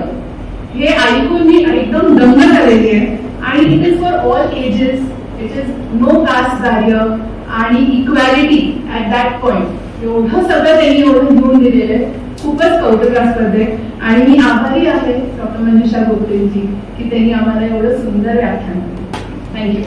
हे ऐकून मी एकदम दंग झालेली आहे. आणि it is for all ages, it is no caste barrier आणि इक्वॅलिटी ऍट दॅट पॉइंट. एवढं सगळं त्यांनी एवढं घेऊन दिलेलं आहे. खूपच कौतुकास्पद आहे आणि मी आभारी आहे डॉक्टर मंजुषा गोखलेंची की त्यांनी आम्हाला एवढं सुंदर व्याख्यान दिलं. थँक्यू.